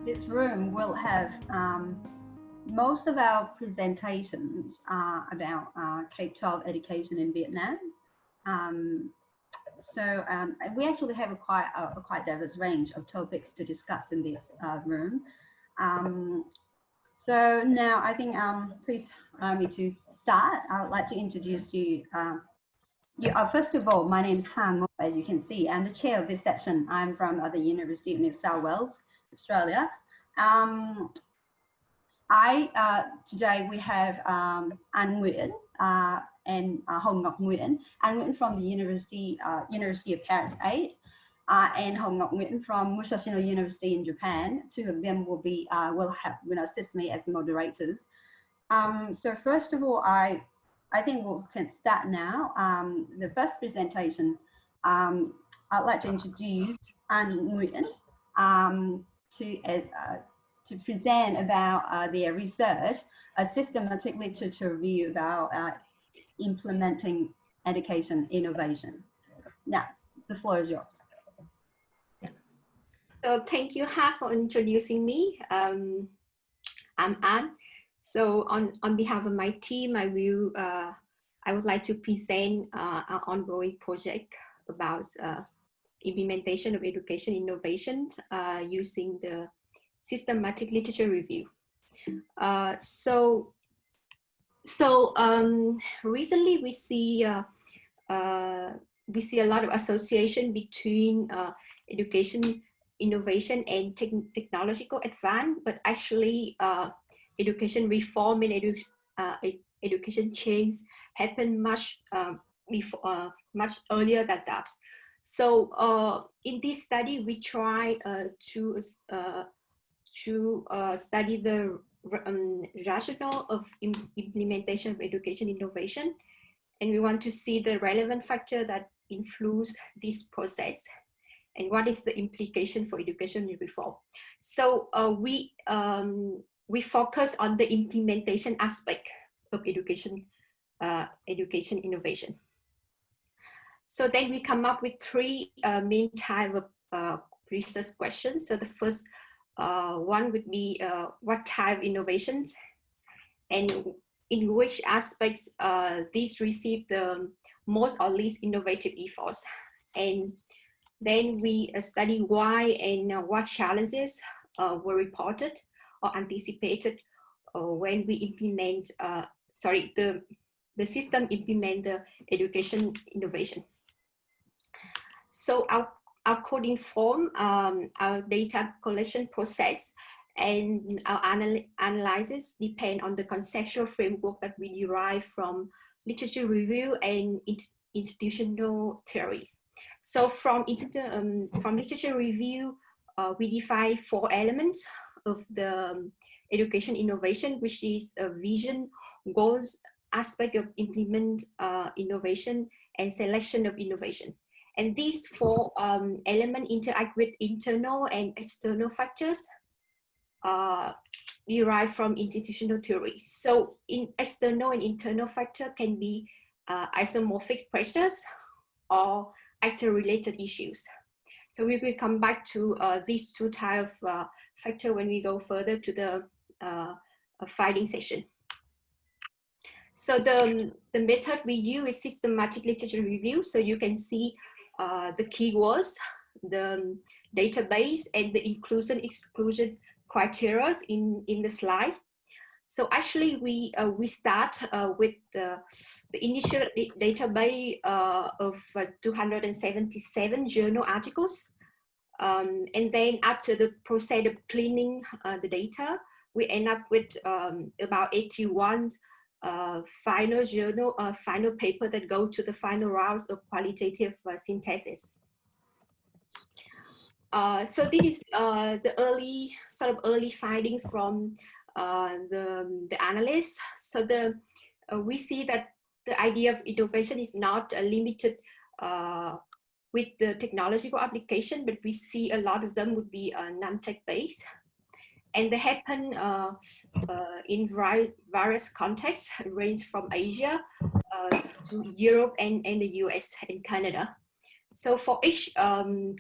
this room will have most of our presentations are about K-12 education in Vietnam. So we actually have a quite diverse range of topics to discuss in this room. So now I think, please allow me to start. I would like to introduce you. First of all, my name is Han Mo, as you can see. I'm the chair of this session. I'm from the University of New South Wales, Australia. Today we have Anh Nguyen and Hồng Ngọc Nguyen. Anh Nguyen from the University of Paris 8, and Hồng Ngọc Nguyen from Musashino University in Japan. Two of them will assist me as moderators. So first of all, I think we can start now. The first presentation, I'd like to introduce Anh Nguyen to present about their research, a systematic literature review about implementing education innovation. Now, the floor is yours. So thank you, Ha, for introducing me. I'm Anh. So on behalf of my team, I would like to present our ongoing project about implementation of education innovation using the systematic literature review. Recently we see a lot of association between education innovation and technological advance, but actually education reform and education change happened much earlier than that. So in this study, we try to study the rationale of implementation of education innovation, and we want to see the relevant factor that influence this process and what is the implication for education reform. So we focus on the implementation aspect of education innovation. So then we come up with three main type of research questions. So the first one would be what type of innovations and in which aspects these receive the most or least innovative efforts. And then we study why and what challenges were reported or anticipated when we implement, the system implement the education innovation. So our coding form, our data collection process, and our analysis depend on the conceptual framework that we derive from literature review and institutional theory. So from literature review, we define 4 elements of the education innovation, which is a vision, goals, aspect of implement innovation, and selection of innovation. And these 4 elements interact with internal and external factors derived from institutional theory. So in external and internal factor can be isomorphic pressures or actor-related issues. So we will come back to these 2 types of factors when we go further to the finding session. So the method we use is systematic literature review. So you can see the keywords, the database, and the inclusion-exclusion criteria in the slide. So actually we start with the initial database of 277 journal articles. And then after the process of cleaning the data, we end up with about 81 final journal, final paper that go to the final rounds of qualitative synthesis. So this is the early finding from the analysts. So we see that the idea of innovation is not limited with the technological application, but we see a lot of them would be non-tech based. And they happen in various contexts, range from Asia to Europe and the US and Canada. So for each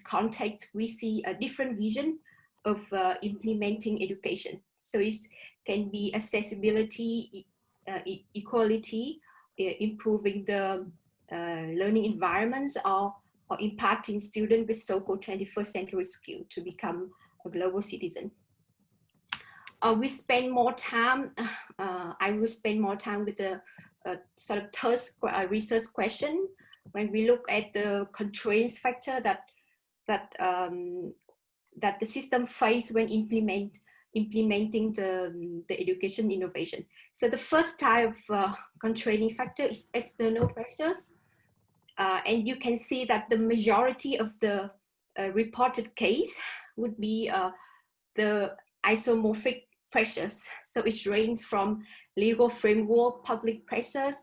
context, we see a different vision of implementing education. So it can be accessibility, equality, improving the learning environments, or impacting students with so-called 21st century skill to become a global citizen. We spend more time, I will spend more time with the sort of third research question when we look at the constraints factor that the system face when implementing the education innovation. So the first type of constraining factor is external pressures. And you can see that the majority of the reported case would be the isomorphic pressures. So it ranges from legal framework, public pressures,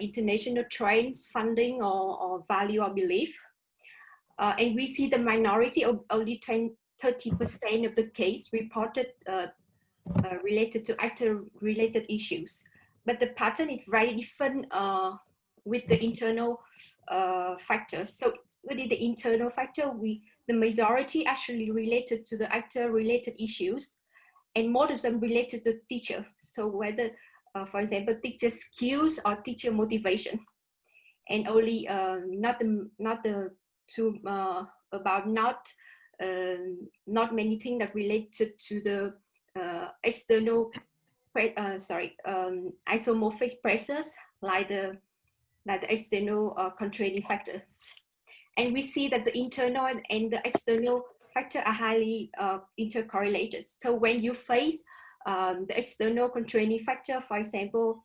international trends, funding, or value or belief. And we see the minority of only 30% of the case reported related to actor-related issues. But the pattern is very different with the internal factors. So within the internal factor, the majority actually related to the actor-related issues, and most of them related to teacher. So whether, for example, teacher skills or teacher motivation, and only not many things that related to the external isomorphic pressures like the external constraining factors. And we see that the internal and the external factor are highly intercorrelated. So when you face the external constraining factor, for example,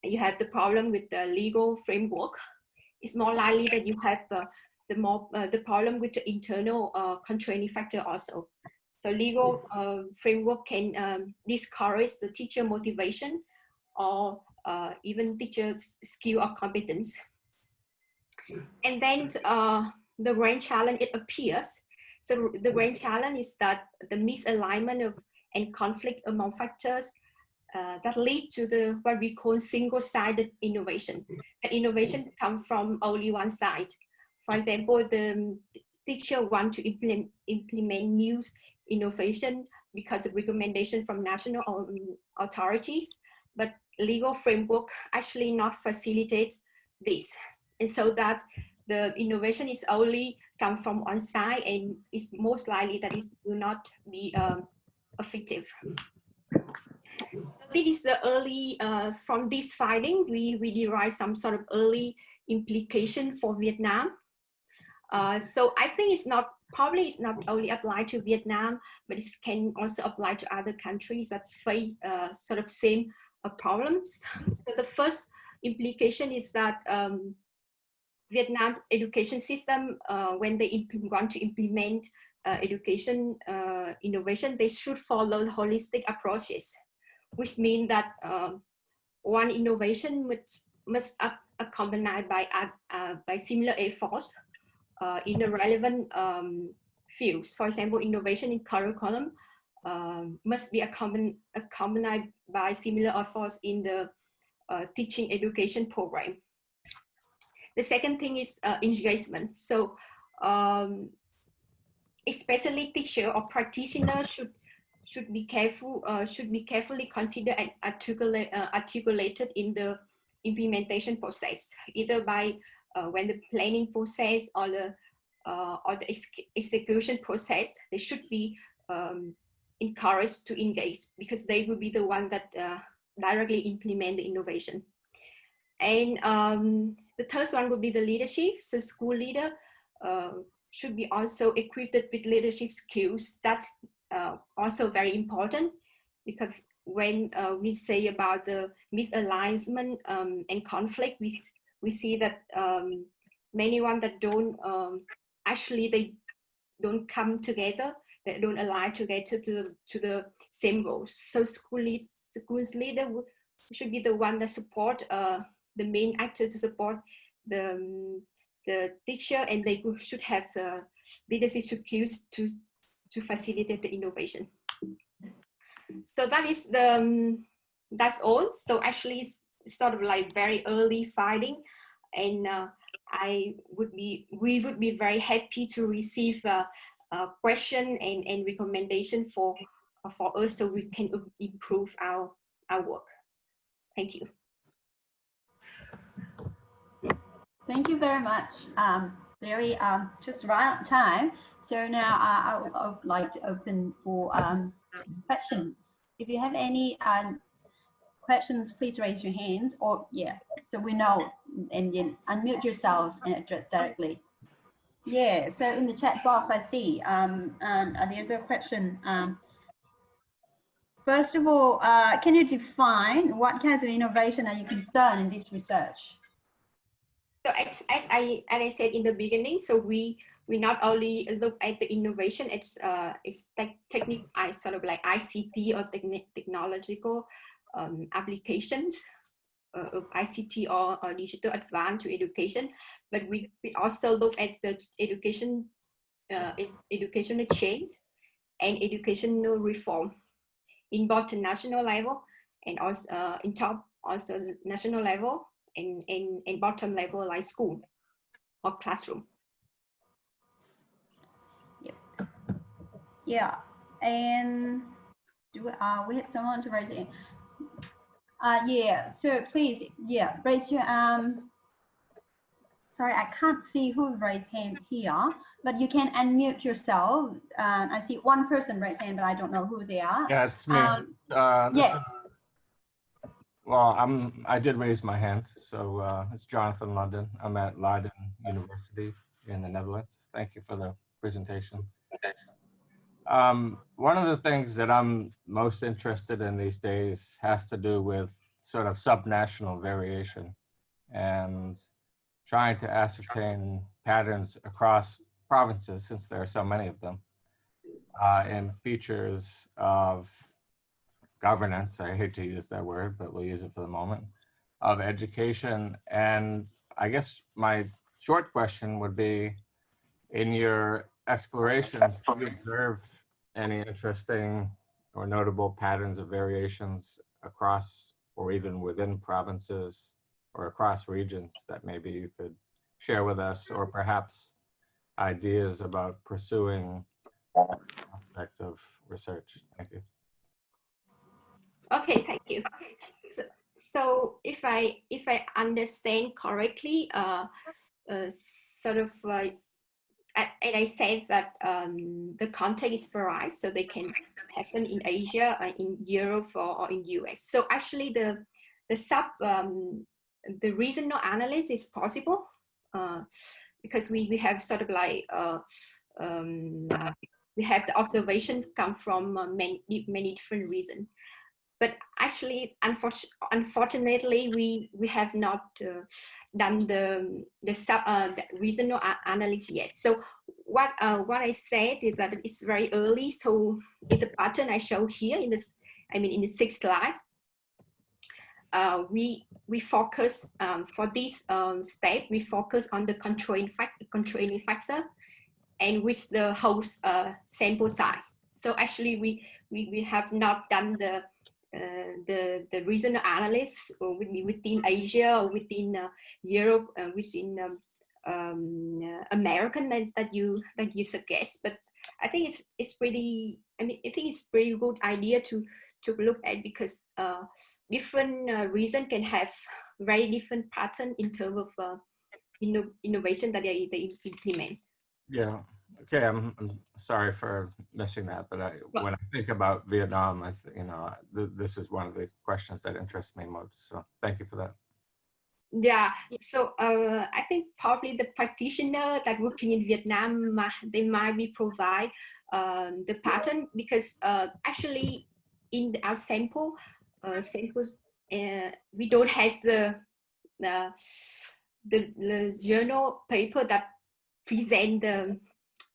you have the problem with the legal framework, it's more likely that you have the problem with the internal constraining factor also. So legal framework can discourage the teacher motivation or even teacher's skill or competence. And then the grand challenge, it appears. So the grand challenge is that the misalignment and conflict among factors that lead to the what we call single-sided innovation. That innovation comes from only one side. For example, the teacher want to implement new innovation because of recommendation from national authorities, but legal framework actually not facilitate this. And so that the innovation is only come from one side, and it's most likely that it will not be effective. So this is the early, from this finding, we derive some sort of early implication for Vietnam. So I think it's not, probably it's not only applied to Vietnam, but it can also apply to other countries that face sort of same problems. So the first implication is that Vietnam education system, when they want to implement education innovation, they should follow holistic approaches, which means that one innovation must accompanied by similar efforts in the relevant fields. For example, innovation in curriculum must be accompanied by similar efforts in the teaching education program. The second thing is engagement. So especially teacher or practitioner should be carefully considered and articulated in the implementation process, either by when the planning process or the execution process. They should be encouraged to engage, because they will be the one that directly implement the innovation. And the third one would be the leadership. So school leader should be also equipped with leadership skills. That's also very important, because when we say about the misalignment and conflict, we see that many one that don't actually they don't come together, they don't align together to the same goals. So school's leader should be the one that support the main actor to support the teacher, and they should have leadership skills to facilitate the innovation. So that is that's all. So actually it's sort of like very early finding, and we would be very happy to receive question and recommendation for us so we can improve our work. Thank you. Thank you very much. Very just right on time. So now I would like to open for questions. If you have any questions, please raise your hands, or yeah, so we know, and then unmute yourselves and address directly. Yeah, so in the chat box I see and there's a question. First of all, can you define what kinds of innovation are you concerned in this research? So as I said in the beginning, so we not only look at the innovation, it's technique, sort of like ICT or technological applications of ICT or digital advanced to education, but we also look at the educational change and educational reform in both the national level and also in top also national level and bottom level like school or classroom. Yep. Yeah, and we had someone to raise it. Yeah, so please, yeah, raise your sorry, I can't see who raised hands here, but you can unmute yourself. I see one person raised hand, but I don't know who they are. Yeah, it's me. Yes. Well, I did raise my hand. So it's Jonathan London. I'm at Leiden University in the Netherlands. Thank you for the presentation. One of the things that I'm most interested in these days has to do with sort of subnational variation and trying to ascertain patterns across provinces, since there are so many of them, in features of governance. I hate to use that word, but we'll use it for the moment, of education. And I guess my short question would be, in your explorations, do you observe any interesting or notable patterns of variations across or even within provinces or across regions that maybe you could share with us, or perhaps ideas about pursuing that aspect of research? Thank you. Okay, thank you. So if I understand correctly, sort of like, and I said that the context is varied, so they can happen in Asia, in Europe, or in US. So actually, the regional analysis is possible because we have sort of like we have the observations come from many different reasons. But actually, unfortunately, we have not done the regional analysis yet. So what I said is that it's very early. So in the pattern I show here in this, I mean in the 6th slide, we focus for this step. We focus on the controlling factor and with the host sample size. So actually, we have not done the regional analysis within Asia or within Europe, within American that you suggest. But I think it's pretty. I mean, I think it's pretty good idea to look at, because different regions can have very different pattern in terms of innovation that they implement. Yeah. Okay. I'm sorry for missing that, but when I think about Vietnam, this is one of the questions that interests me most. So thank you for that. Yeah. So I think probably the practitioner that working in Vietnam, they might be provide the pattern, because actually in our samples, we don't have the journal paper that present the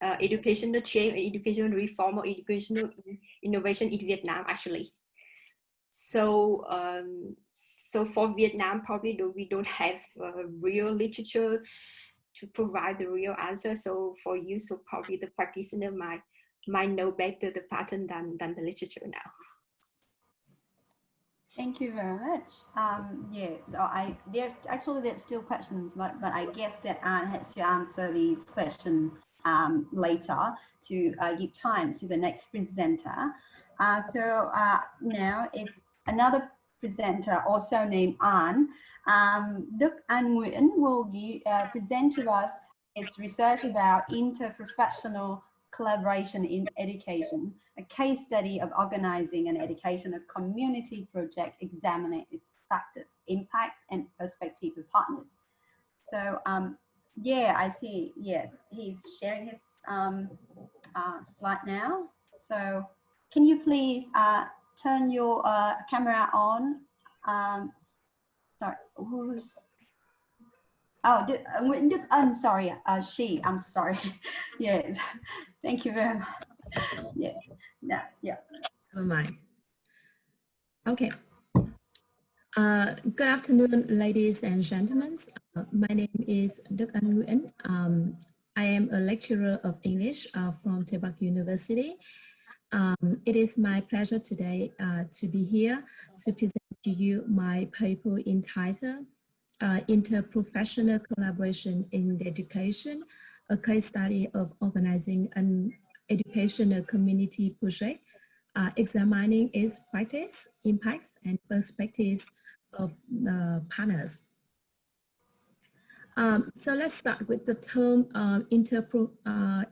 educational change, educational reform, or educational innovation in Vietnam actually. So so for Vietnam, probably we don't have real literature to provide the real answer. So for you, so probably the practitioner might know better the pattern than the literature now. Thank you very much. Yeah, so there's still questions, but I guess that Anne has to answer these questions later to give time to the next presenter. Now it's another presenter also named An. Đức An Nguyễn will present to us its research about interprofessional collaboration in education, a case study of organizing an educational community project examining its practice, impacts, and perspective of partners. So yeah, I see, yes, he's sharing his slide now. So can you please turn your camera on? Sorry, who's? Oh, Nguyễn Đức Ân, sorry, she, I'm sorry. Yes, thank you very much. Yes, yeah. Never mind. Okay. Good afternoon, ladies and gentlemen. My name is Đức Ân Nguyễn. I am a lecturer of English from Tebak University. It is my pleasure today to be here to present to you my paper entitled Interprofessional Collaboration in Education, a case study of organizing an educational community project, examining its practice, impacts, and perspectives of partners. So let's start with the term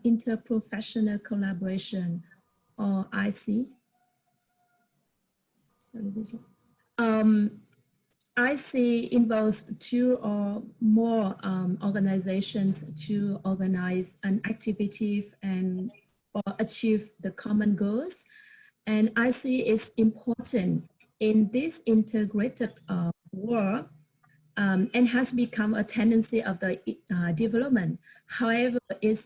interprofessional collaboration, or IC. Sorry, this one. IC involves two or more organizations to organize an activity and or achieve the common goals. And IC is important in this integrated world and has become a tendency of the development. However, it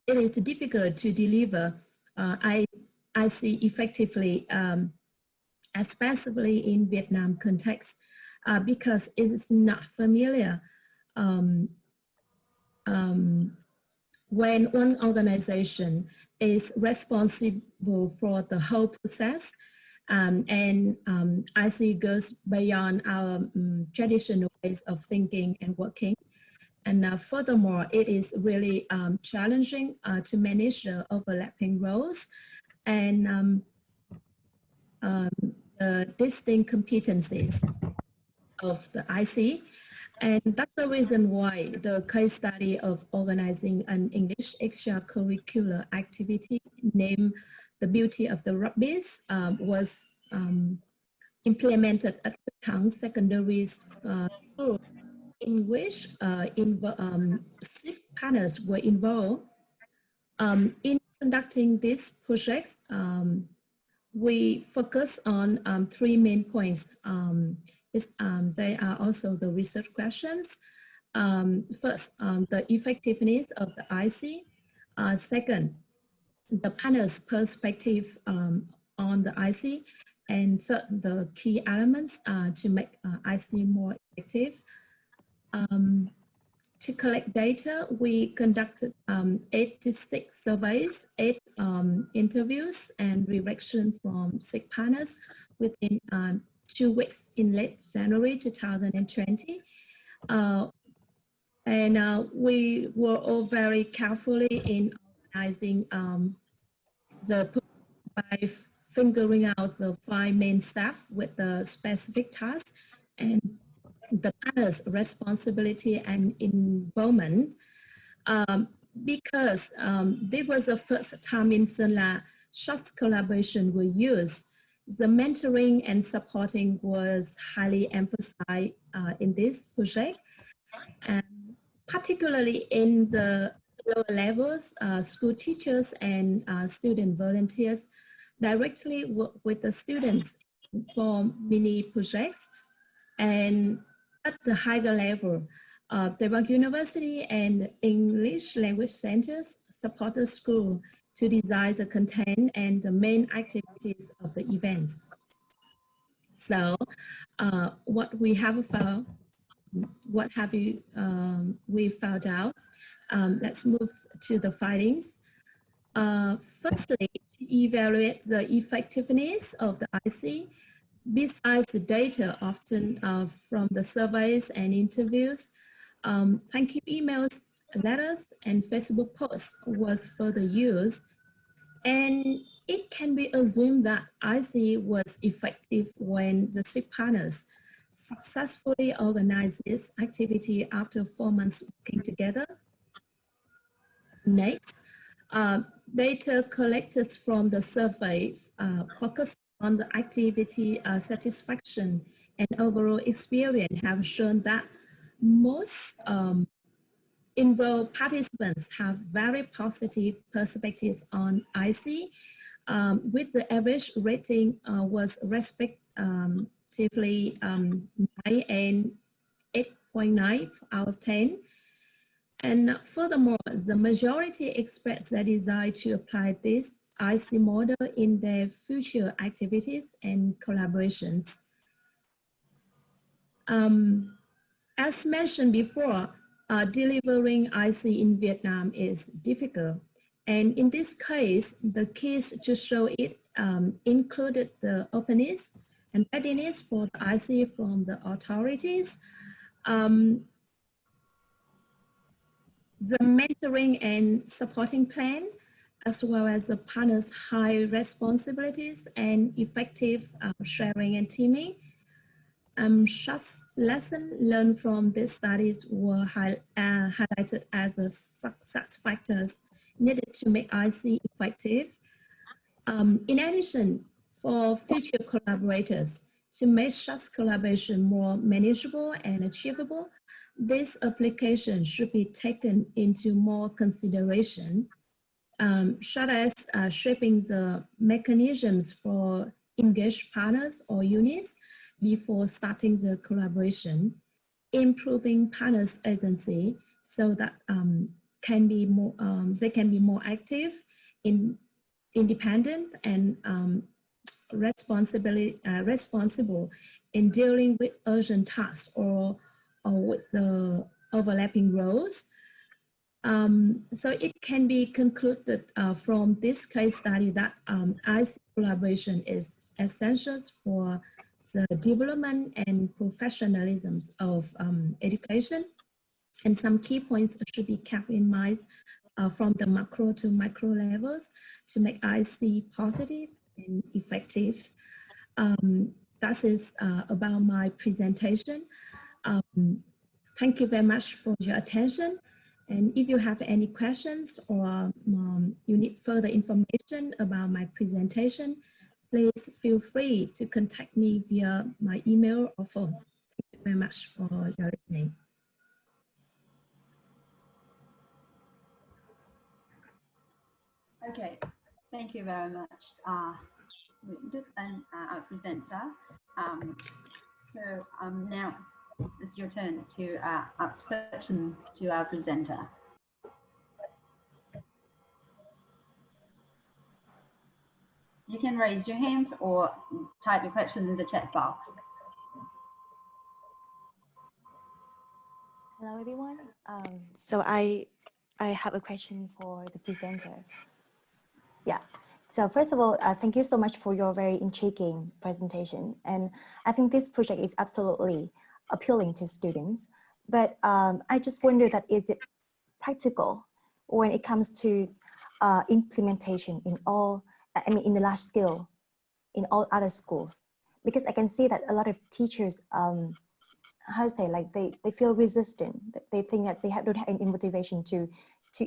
is difficult to deliver IC effectively, especially in Vietnam context, because it is not familiar when one organization is responsible for the whole process, and IC goes beyond our traditional ways of thinking and working. And furthermore, it is really challenging to manage the overlapping roles and the distinct competencies of the IC. And that's the reason why the case study of organizing an English extracurricular activity named The Beauty of the Rugby's was implemented at Thang Secondary School, in which 6 partners were involved. In conducting these projects, we focus on 3 main points. They are also the research questions. First, the effectiveness of the IC. Second, the partner's perspective on the IC. And third, the key elements to make IC more effective. To collect data, we conducted 86 surveys, 8 interviews, and direction from 6 partners within 2 weeks in late January 2020. We were all very carefully in organizing by figuring out the 5 main staff with the specific tasks and the partner's responsibility and involvement. Because this was the first time in Sơn such collaboration were used. The mentoring and supporting was highly emphasized in this project, and particularly in the lower levels, school teachers and student volunteers directly work with the students for mini projects. And at the higher level, Tebak University and English language centers support the school to design the content and the main activities of the events. So what we have found, we found out? Let's move to the findings. Firstly, to evaluate the effectiveness of the IC, besides the data often from the surveys and interviews, thank you emails letters and Facebook posts was further used, and it can be assumed that IC was effective when the SIP partners successfully organized this activity after 4 months working together. Next, data collected from the survey focused on the activity satisfaction and overall experience have shown that most enrolled participants have very positive perspectives on IC, with the average rating was respectively 9 and 8.9 out of 10. And furthermore, the majority expressed their desire to apply this IC model in their future activities and collaborations. As mentioned before, delivering IC in Vietnam is difficult. And in this case, the keys to show it included the openness and readiness for the IC from the authorities, the mentoring and supporting plan, as well as the partners' high responsibilities and effective sharing and teaming. Such lessons learned from these studies were highlighted as a success factors needed to make IC effective. In addition, for future collaborators, to make such collaboration more manageable and achievable, this application should be taken into more consideration, such as shaping the mechanisms for engaged partners or units before starting the collaboration, improving partners' agency so that they can be more active, independent, and responsible in dealing with urgent tasks or with the overlapping roles. So it can be concluded from this case study that IC collaboration is essential for the development and professionalism of education. And some key points should be kept in mind from the macro to micro levels to make IC positive and effective. That is about my presentation. Thank you very much for your attention. And if you have any questions or you need further information about my presentation, please feel free to contact me via my email or phone. Thank you very much for your listening. Okay, thank you very much, Nguyễn Đức and our presenter. Now it's your turn to ask questions to our presenter. You can raise your hands or type your questions in the chat box. Hello, everyone. So I have a question for the presenter. Yeah. So first of all, thank you so much for your very intriguing presentation. And I think this project is absolutely appealing to students. But I just wonder that is it practical when it comes to implementation in all, in the large scale, in all other schools? Because I can see that a lot of teachers, how to say, like they feel resistant. They think that they don't have any motivation to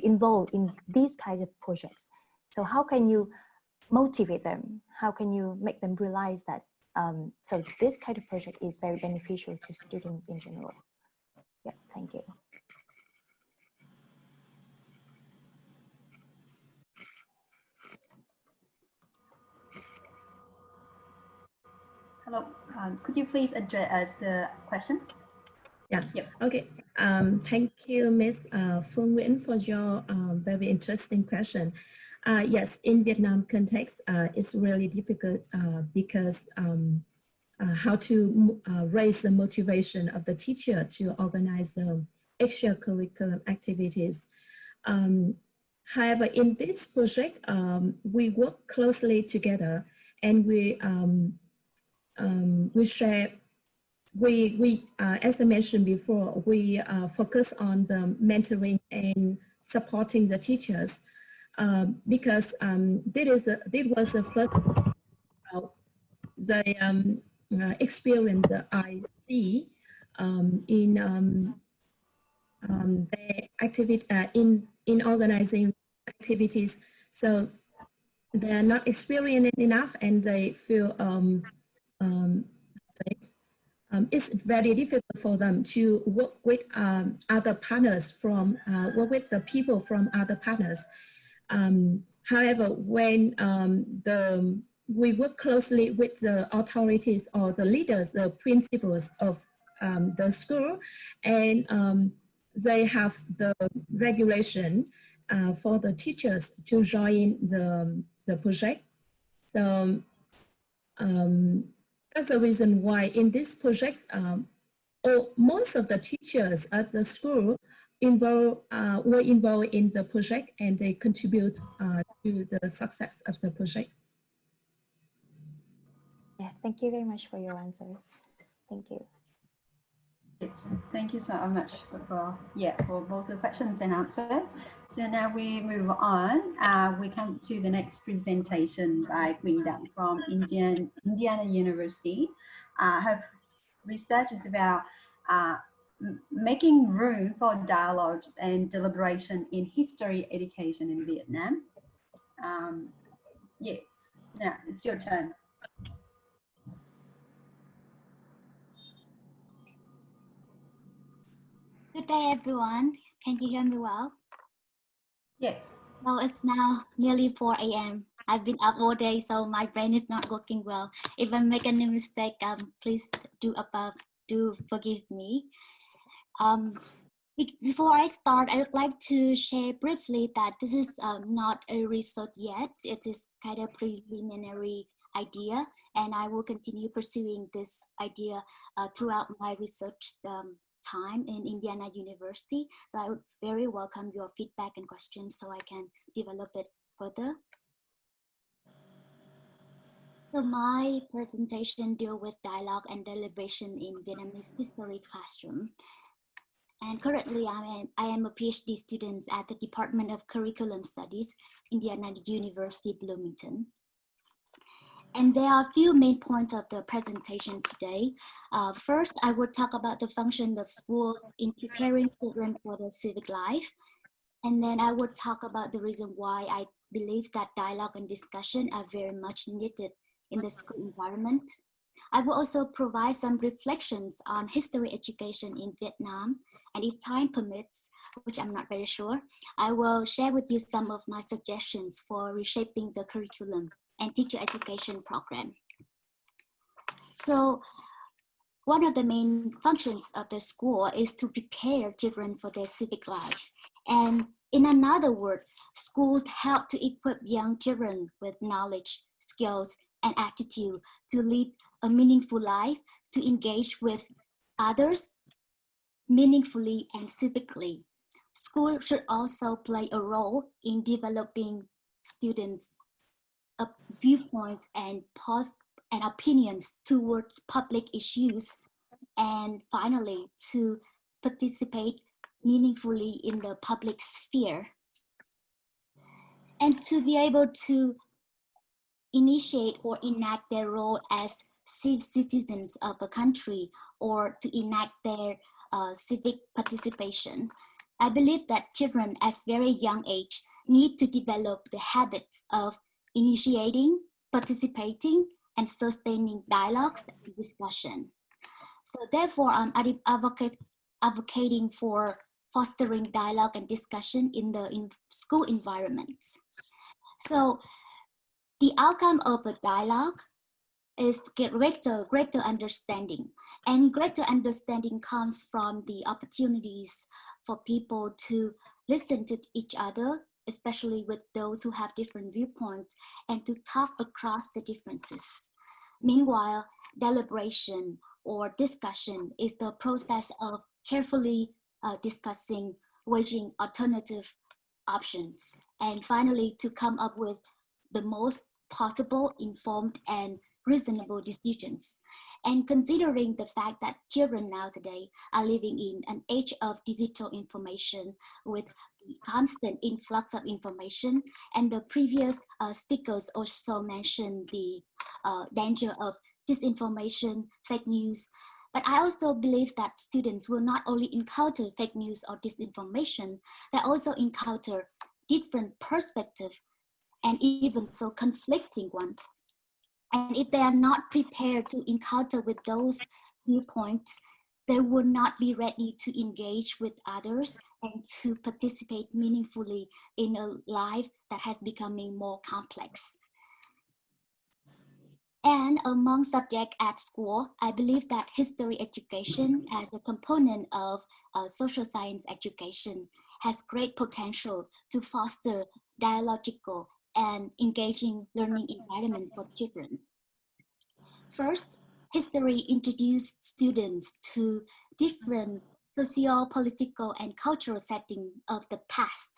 involve in these kinds of projects. So how can you motivate them? How can you make them realize that so this kind of project is very beneficial to students in general? Yeah, thank you. Hello, could you please address the question? Yeah, yep. Okay. Thank you, Ms. Phương Nguyễn, for your very interesting question. Yes, in Vietnam context, it's really difficult because how to raise the motivation of the teacher to organize extracurricular activities. However, in this project, we work closely together and we share as I mentioned before, we focus on the mentoring and supporting the teachers because that was the first the experience that I see in the activity in organizing activities. So they are not experienced enough, and they feel it's very difficult for them to work with other partners from work with the people from other partners. However, when we work closely with the authorities or the leaders, the principals of the school, and they have the regulation for the teachers to join the project. So that's the reason why in this project, most of the teachers at the school were involved in the project, and they contribute to the success of the project. Yeah, thank you very much for your answer. Thank you. Yes, thank you so much for both the questions and answers. So now we move on. We come to the next presentation by Queen Dang from Indiana University. Her research is about making room for dialogues and deliberation in history education in Vietnam. Yes, now it's your turn. Good day, everyone. Can you hear me well? Yes. Well, it's now nearly 4 a.m. I've been up all day, so my brain is not working well. If I make any mistake, please do forgive me. Before I start, I would like to share briefly that this is not a research yet. It is kind of preliminary idea, and I will continue pursuing this idea throughout my research time in Indiana University. So I would very welcome your feedback and questions so I can develop it further. So my presentation deals with dialogue and deliberation in Vietnamese history classroom. And currently I am a PhD student at the Department of Curriculum Studies, Indiana University, Bloomington. And there are a few main points of the presentation today. First, I will talk about the function of school in preparing children for their civic life. And then I will talk about the reason why I believe that dialogue and discussion are very much needed in the school environment. I will also provide some reflections on history education in Vietnam. And if time permits, which I'm not very sure, I will share with you some of my suggestions for reshaping the curriculum and teacher education program. So one of the main functions of the school is to prepare children for their civic life. And in another word, schools help to equip young children with knowledge, skills, and attitude to lead a meaningful life, to engage with others meaningfully and civically. School should also play a role in developing students' viewpoints and opinions towards public issues, and finally to participate meaningfully in the public sphere. And to be able to initiate or enact their role as citizens of a country, or to enact their civic participation. I believe that children at very young age need to develop the habits of initiating, participating, and sustaining dialogues and discussion. So therefore, I'm advocating for fostering dialogue and discussion in the school environments. So the outcome of a dialogue is greater understanding. And greater understanding comes from the opportunities for people to listen to each other, especially with those who have different viewpoints, and to talk across the differences. Meanwhile, deliberation or discussion is the process of carefully discussing, weighing alternative options, and finally to come up with the most possible informed and reasonable decisions. And considering the fact that children nowadays are living in an age of digital information with constant influx of information, and the previous speakers also mentioned the danger of disinformation, fake news. But I also believe that students will not only encounter fake news or disinformation, they also encounter different perspectives and even so conflicting ones. And if they are not prepared to encounter with those viewpoints, they will not be ready to engage with others and to participate meaningfully in a life that has becoming more complex. And among subjects at school, I believe that history education as a component of social science education has great potential to foster dialogical and engaging learning environment for children. First, history introduced students to different socio-political and cultural settings of the past,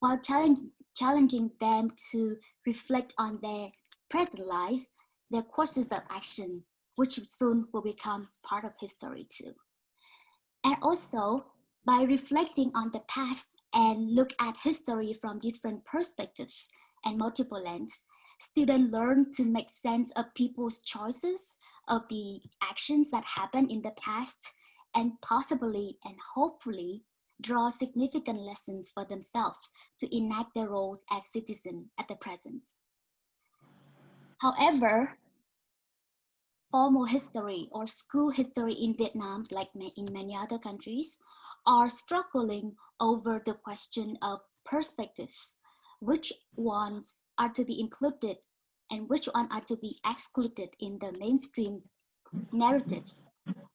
while challenging them to reflect on their present life, their courses of action, which soon will become part of history too. And also, by reflecting on the past and look at history from different perspectives and multiple lenses, students learn to make sense of people's choices, of the actions that happened in the past, and possibly and hopefully draw significant lessons for themselves to enact their roles as citizens at the present. However, formal history or school history in Vietnam, like in many other countries, are struggling over the question of perspectives, which ones are to be included and which ones are to be excluded in the mainstream narratives.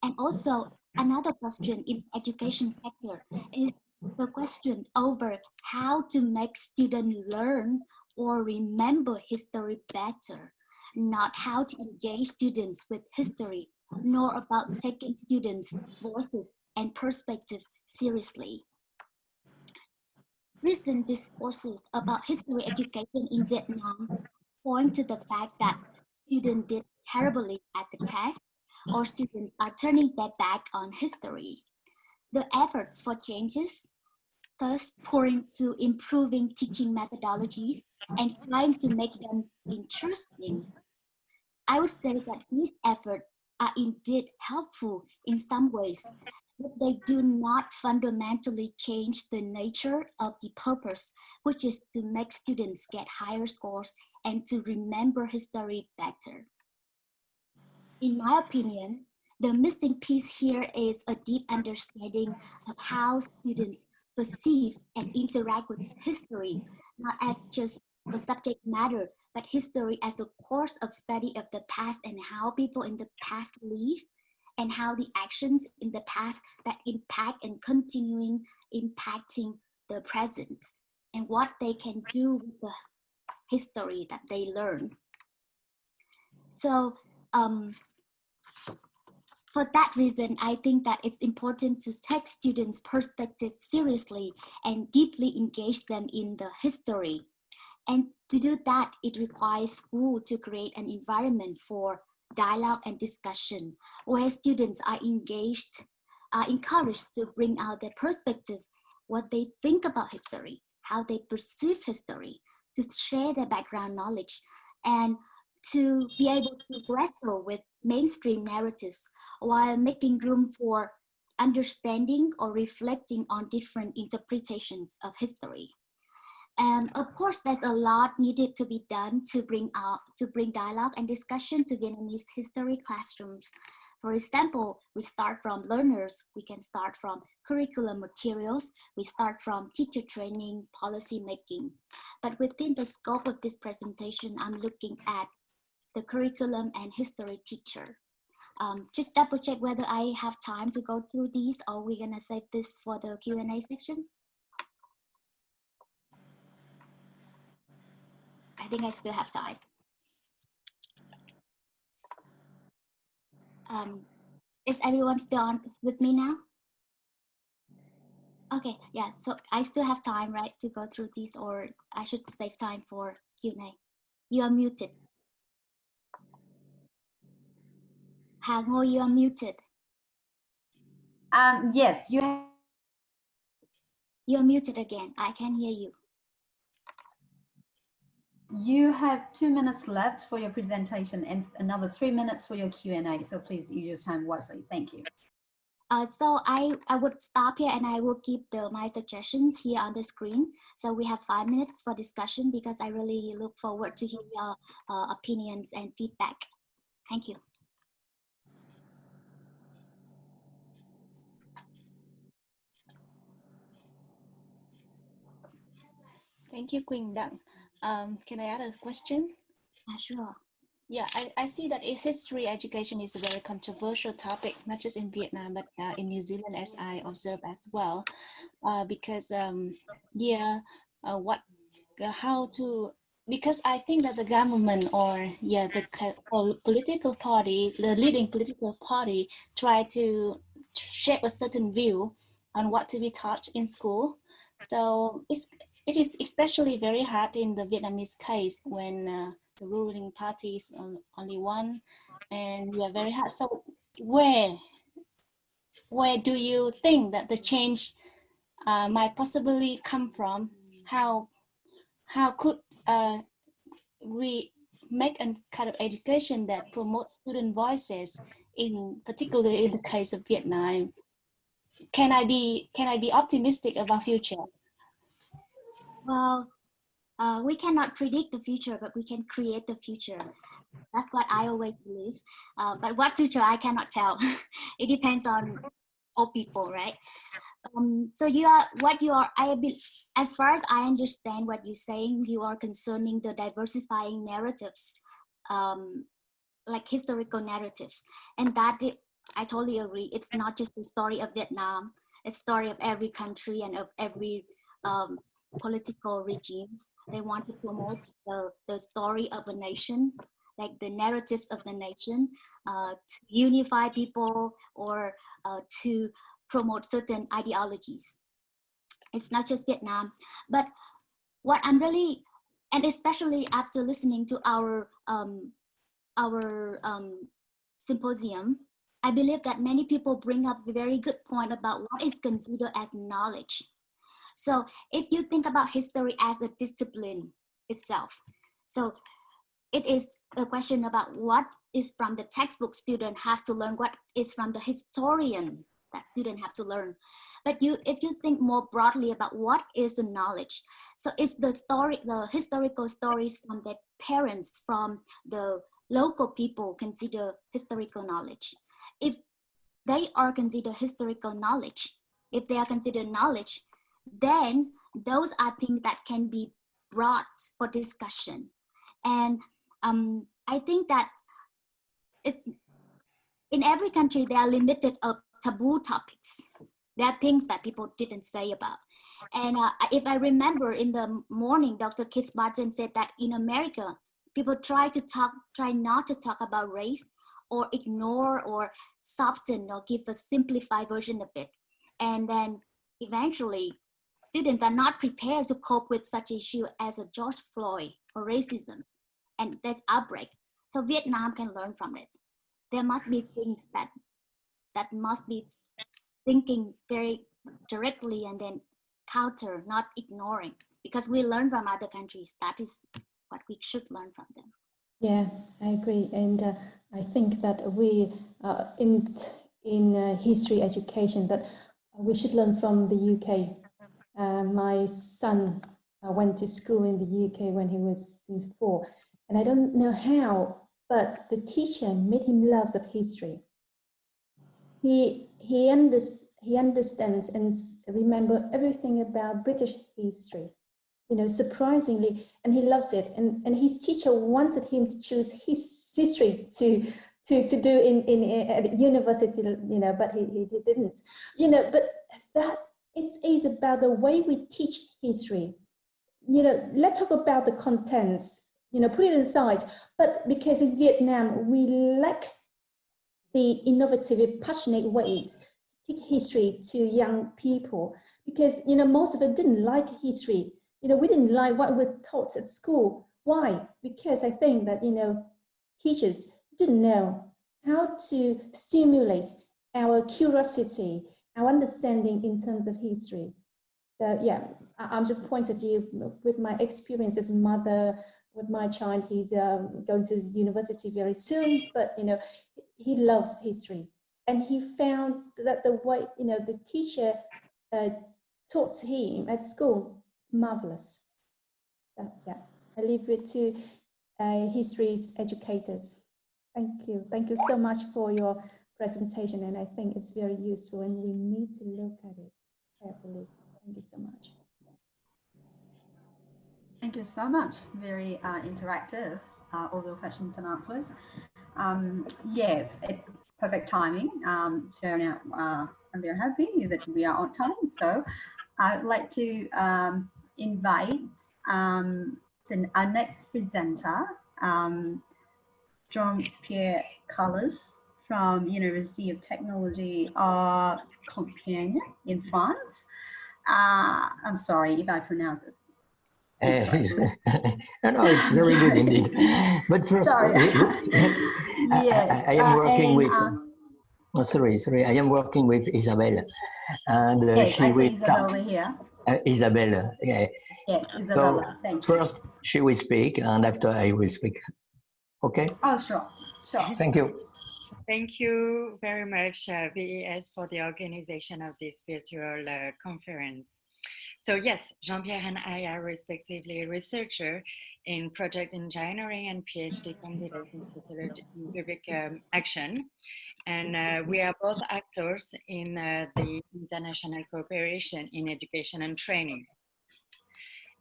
And also another question in the education sector is the question over how to make students learn or remember history better, not how to engage students with history, nor about taking students' voices and perspective seriously. Recent discourses about history education in Vietnam point to the fact that students did terribly at the test, or students are turning their back on history. The efforts for changes thus pour into improving teaching methodologies and trying to make them interesting. I would say that these efforts are indeed helpful in some ways, but they do not fundamentally change the nature of the purpose, which is to make students get higher scores and to remember history better. In my opinion, the missing piece here is a deep understanding of how students perceive and interact with history, not as just a subject matter, but history as a course of study of the past and how people in the past live, and how the actions in the past that impact and continuing impacting the present, and what they can do with the history that they learn. So for that reason, I think that it's important to take students' perspective seriously and deeply engage them in the history. And to do that, it requires school to create an environment for dialogue and discussion where students are engaged, are encouraged to bring out their perspective, what they think about history, how they perceive history, to share their background knowledge, and to be able to wrestle with mainstream narratives while making room for understanding or reflecting on different interpretations of history. And of course, there's a lot needed to be done to bring dialogue and discussion to Vietnamese history classrooms. For example, we start from learners, we can start from curriculum materials, we start from teacher training, policy making. But within the scope of this presentation, I'm looking at the curriculum and history teacher. Just double check whether I have time to go through these, or we're gonna save this for the Q&A section. I think I still have time. Is everyone still on with me now? Okay, yeah, so I still have time, right, to go through these, or I should save time for Q&A. You are muted. Hang Ho, you are muted. Yes, You're muted again. I can hear you. you have 2 minutes left for your presentation and another 3 minutes for your Q&A. So please use your time wisely. Thank you. So I would stop here and I will keep my suggestions here on the screen. So we have 5 minutes for discussion because I really look forward to hear your opinions and feedback. Thank you. Thank you, Quỳnh Đặng. Can I add a question? Sure. Yeah, I see that history education is a very controversial topic, not just in Vietnam, but in New Zealand, as I observe as well, because because I think that the government or political party, the leading political party, try to shape a certain view on what to be taught in school. So it is especially very hard in the Vietnamese case when the ruling party is only one, and we are very hard. So where do you think that the change might possibly come from? How could we make a kind of education that promotes student voices, in particularly in the case of Vietnam? Can I be optimistic about future? Well, we cannot predict the future, but we can create the future. That's what I always believe. But what future I cannot tell. It depends on all people, right? So as far as I understand what you're saying, you are concerning the diversifying narratives, like historical narratives, and I totally agree. It's not just the story of Vietnam; it's the story of every country and of every political regimes. They want to promote the story of a nation, like the narratives of the nation, to unify people or to promote certain ideologies. It's not just Vietnam, but what I'm really, and especially after listening to our symposium, I believe that many people bring up a very good point about what is considered as knowledge. So if you think about history as a discipline itself, so it is a question about what is from the textbook student have to learn, what is from the historian that student have to learn. But if you think more broadly about what is the knowledge, so it's the historical stories from their parents, from the local people consider historical knowledge. If they are considered historical knowledge, if they are considered knowledge, then those are things that can be brought for discussion. And I think that it's in every country there are limited taboo topics. There are things that people didn't say about. And if I remember in the morning, Dr. Keith Martin said that in America, people try not to talk about race, or ignore or soften or give a simplified version of it. And then eventually students are not prepared to cope with such issue as a George Floyd or racism and this outbreak. So Vietnam can learn from it. There must be things that must be thinking very directly and then counter, not ignoring, because we learn from other countries. That is what we should learn from them. Yeah, I agree, and I think that we in history education that we should learn from the UK. My son went to school in the UK when he was in 4, and I don't know how, but the teacher made him love of history. He understands and remember everything about British history, you know, surprisingly, and he loves it. And his teacher wanted him to choose his history to do at university, you know, but he didn't, you know. But that it is about the way we teach history. You know, let's talk about the contents. You know, put it aside. But because in Vietnam we lack the innovative, passionate ways to teach history to young people, because, you know, most of it didn't like history. You know, we didn't like what we were taught at school. Why? Because I think that, you know, teachers didn't know how to stimulate our curiosity, our understanding in terms of history. So yeah, I'm just pointing to you with my experience as a mother with my child. He's going to university very soon, but you know, he loves history, and he found that the way, you know, the teacher taught him at school is marvelous. So yeah, I leave it to history educators. Thank you. Thank you so much for your presentation, and I think it's very useful, and we need to look at it carefully. Thank you so much. Thank you so much. Very interactive, all the questions and answers. Yes, perfect timing. So now I'm very happy that we are on time. So I'd like to invite our next presenter, Jean-Pierre Carlos from University of Technology of Compiègne in France. I'm sorry if I pronounce it. No, it's very good indeed. But first, yes, I am working with. Oh, sorry, I am working with Isabelle, and yes, she I will see Isabella start. here. Isabelle, yeah. Yes, Isabella. So thank you. first she will speak, and after I will speak. Okay. Oh, sure. Thank you. Thank you very much, VES, for the organization of this virtual conference. So yes, Jean-Pierre and I are respectively a researcher in project engineering and PhD candidate in sociology and public action. And we are both actors in the international cooperation in education and training.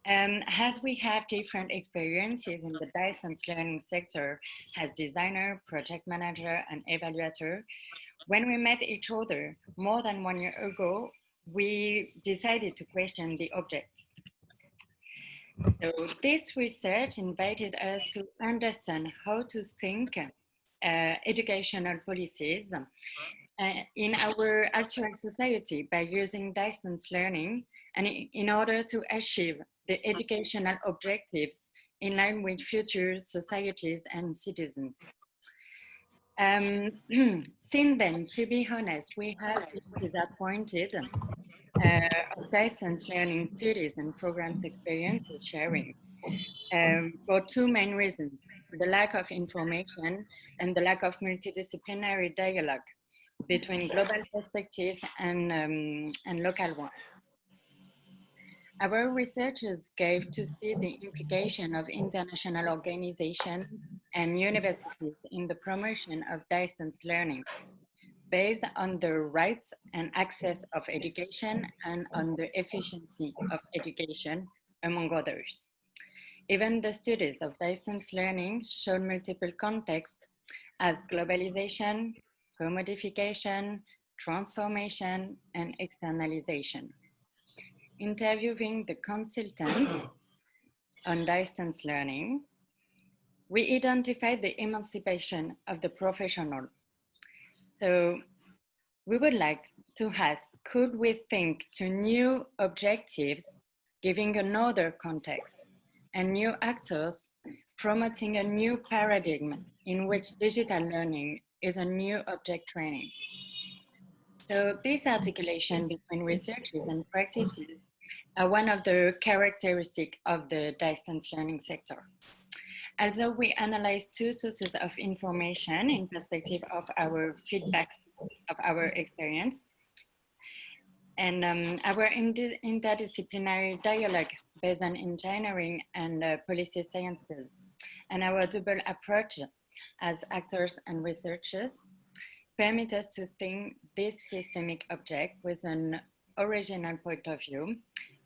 As we have different experiences in the distance learning sector as designer, project manager, and evaluator, when we met each other more than 1 year ago, we decided to question the objects. So this research invited us to understand how to think educational policies in our actual society by using distance learning, and in order to achieve the educational objectives in line with future societies and citizens. Since then, to be honest, we have been disappointed of distance learning studies and programs experiences sharing for two main reasons: the lack of information and the lack of multidisciplinary dialogue between global perspectives and local ones. Our researchers gave to see the implication of international organizations and universities in the promotion of distance learning, based on the rights and access of education and on the efficiency of education, among others. Even the studies of distance learning showed multiple contexts as globalization, commodification, transformation, and externalization. Interviewing the consultants on distance learning, we identified the emancipation of the professional. So we would like to ask, could we think to new objectives, giving another context, and new actors promoting a new paradigm in which digital learning is a new object training? So this articulation between researches and practices are one of the characteristics of the distance learning sector. Also, we analyzed two sources of information in perspective of our feedback of our experience. And our interdisciplinary dialogue based on engineering and policy sciences, and our double approach as actors and researchers permit us to think this systemic object with an original point of view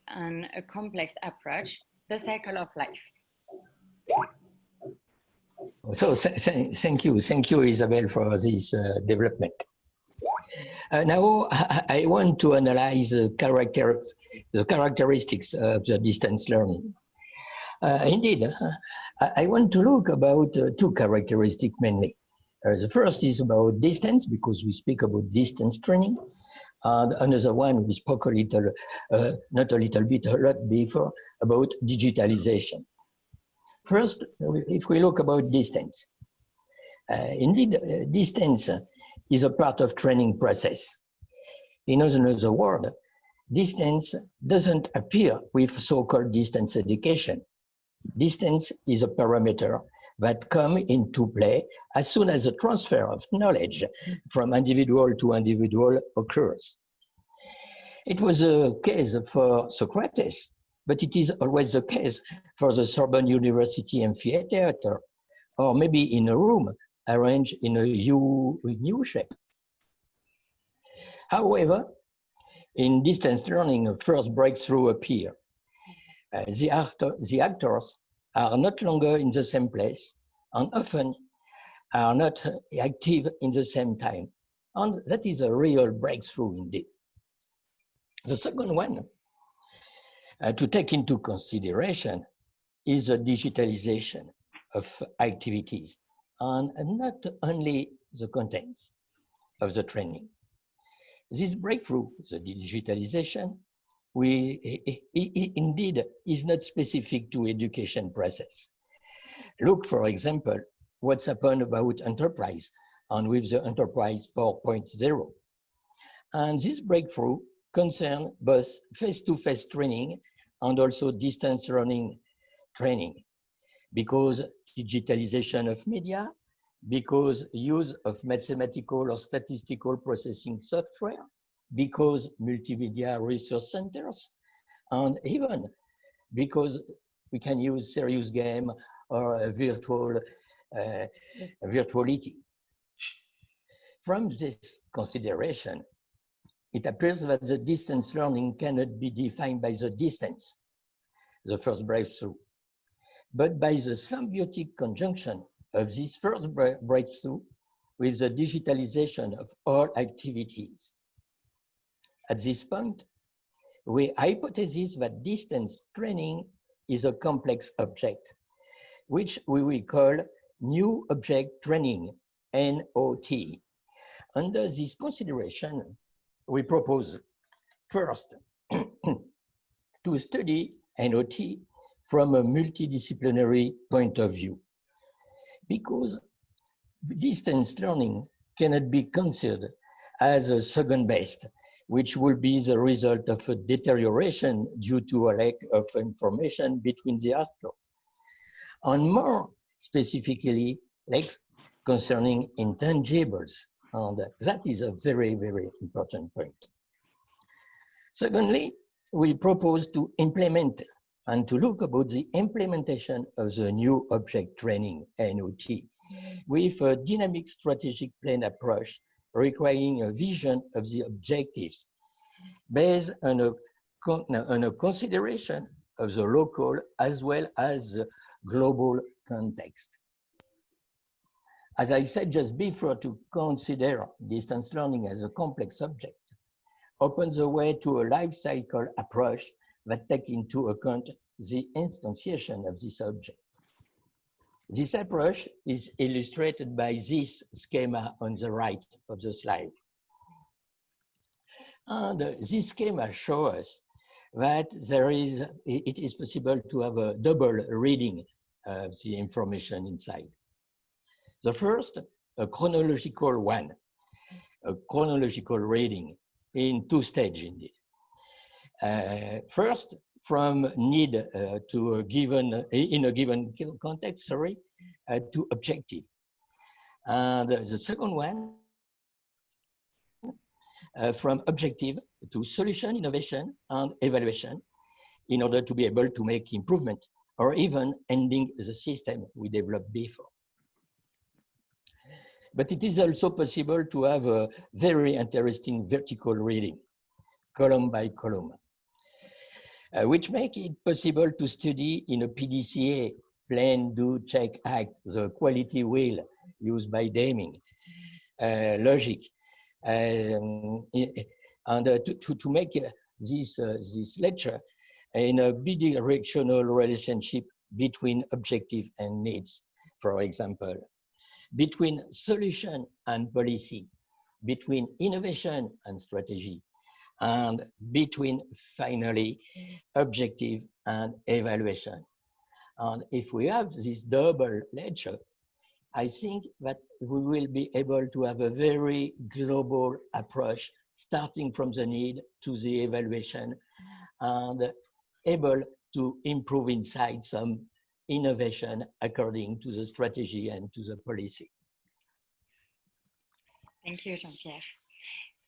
and a complex approach, the cycle of life. So thank you, Isabel, for this development. Now I want to analyze the characteristics of the distance learning. Indeed, I want to look about two characteristics mainly. The first is about distance, because we speak about distance training. And another one, we spoke a little, not a little bit, a lot before, about digitalization. First, if we look about distance, Indeed, distance is a part of training process. In other words, distance doesn't appear with so-called distance education. Distance is a parameter that comes into play as soon as the transfer of knowledge from individual to individual occurs. It was the case for Socrates, but it is always the case for the Sorbonne University amphitheater, or maybe in a room arranged in a U shape. However, in distance learning, a first breakthrough appears. The actors are not longer in the same place and often are not active in the same time. And that is a real breakthrough indeed. The second one to take into consideration is the digitalization of activities and not only the contents of the training. This breakthrough, the digitalization, indeed is not specific to education process. Look, for example, what's happened about enterprise and with the Enterprise 4.0. And this breakthrough concerns both face-to-face training and also distance learning training, because digitalization of media, because use of mathematical or statistical processing software, because multimedia resource centers, and even because we can use serious game or a virtuality. From this consideration, it appears that the distance learning cannot be defined by the distance, the first breakthrough, but by the symbiotic conjunction of this first breakthrough with the digitalization of all activities. At this point, we hypothesize that distance training is a complex object, which we will call new object training, NOT. Under this consideration, we propose first to study NOT from a multidisciplinary point of view, because distance learning cannot be considered as a second best, which will be the result of a deterioration due to a lack of information between the actors. And more specifically, like concerning intangibles, and that is a very, very important point. Secondly, we propose to implement and to look about the implementation of the new object training, NOT, with a dynamic strategic plan approach requiring a vision of the objectives based on a consideration of the local as well as the global context. As I said just before, to consider distance learning as a complex subject opens the way to a life cycle approach that takes into account the instantiation of this object. This approach is illustrated by this schema on the right of the slide. And this schema shows us that it is possible to have a double reading of the information inside. The first, a chronological one, a chronological reading in two stages indeed. First, from need to a given, in a given context, sorry, to objective. And the second one, from objective to solution, innovation, and evaluation, in order to be able to make improvement or even ending the system we developed before. But it is also possible to have a very interesting vertical reading, column by column, which make it possible to study in a PDCA, plan, do, check, act, the quality wheel used by Deming, logic, and to make this lecture in a bidirectional relationship between objective and needs, for example, between solution and policy, between innovation and strategy, and between, finally, objective and evaluation. And if we have this double lecture, I think that we will be able to have a very global approach, starting from the need to the evaluation, and able to improve inside some innovation according to the strategy and to the policy. Thank you, Jean-Pierre.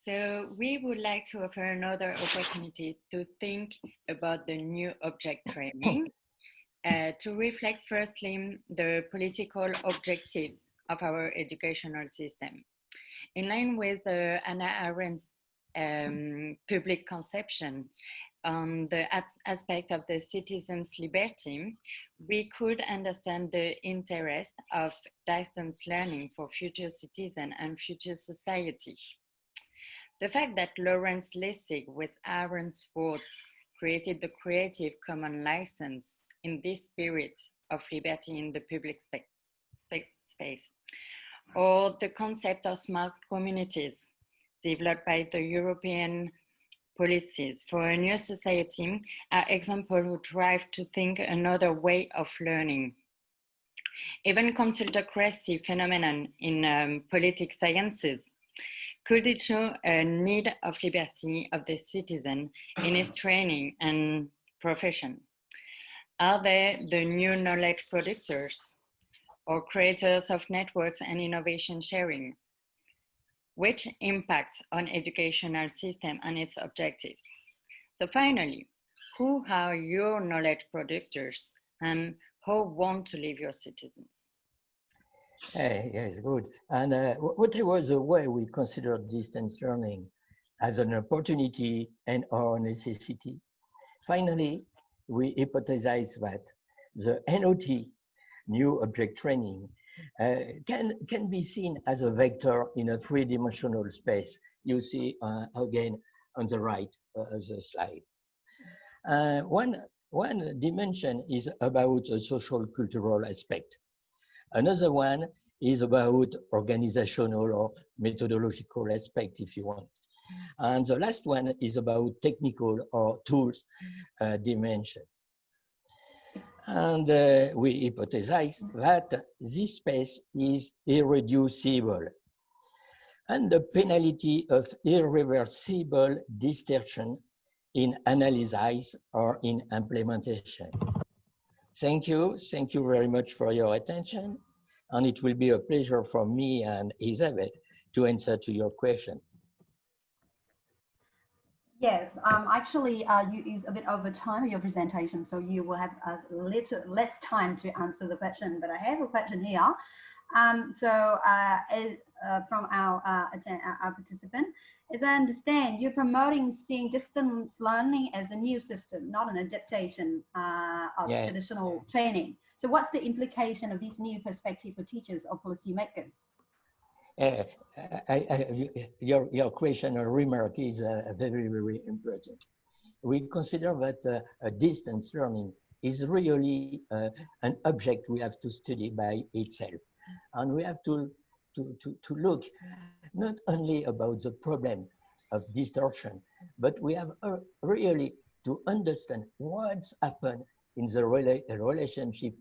So we would like to offer another opportunity to think about the new object training, to reflect firstly the political objectives of our educational system. In line with Hannah Arendt's public conception on the aspect of the citizens' liberty, we could understand the interest of distance learning for future citizens and future society. The fact that Lawrence Lessig, with Arendt's words, created the Creative Commons license in this spirit of liberty in the public space, or the concept of smart communities developed by the European policies for a new society are examples who drive to think another way of learning. Even consultocracy phenomenon in political sciences could it show a need of liberty of the citizen in his training and profession? Are they the new knowledge producers or creators of networks and innovation sharing? Which impact on educational system and its objectives? So finally, who are your knowledge producers and how want to live your citizens? Yes, good. And whatever the way we consider distance learning as an opportunity and or necessity, finally, we hypothesize that the NOT, new object training, can be seen as a vector in a three-dimensional space. You see again on the right of the slide. One dimension is about a social cultural aspect. Another one is about organizational or methodological aspect, if you want. And the last one is about technical or tools dimensions. And we hypothesize that this space is irreducible. And the penalty of irreversible distortion in analysis or in implementation. Thank you very much for your attention. And it will be a pleasure for me and Isabel to answer to your question. Yes, actually, you use a bit over time in your presentation, so you will have a little less time to answer the question. But I have a question here. From our participant, as I understand, you're promoting seeing distance learning as a new system, not an adaptation of traditional training. So what's the implication of this new perspective for teachers or policymakers? Your question or remark is very, very important. We consider that distance learning is really an object we have to study by itself. And we have to look not only about the problem of distortion, but we have really to understand what's happened in the relationship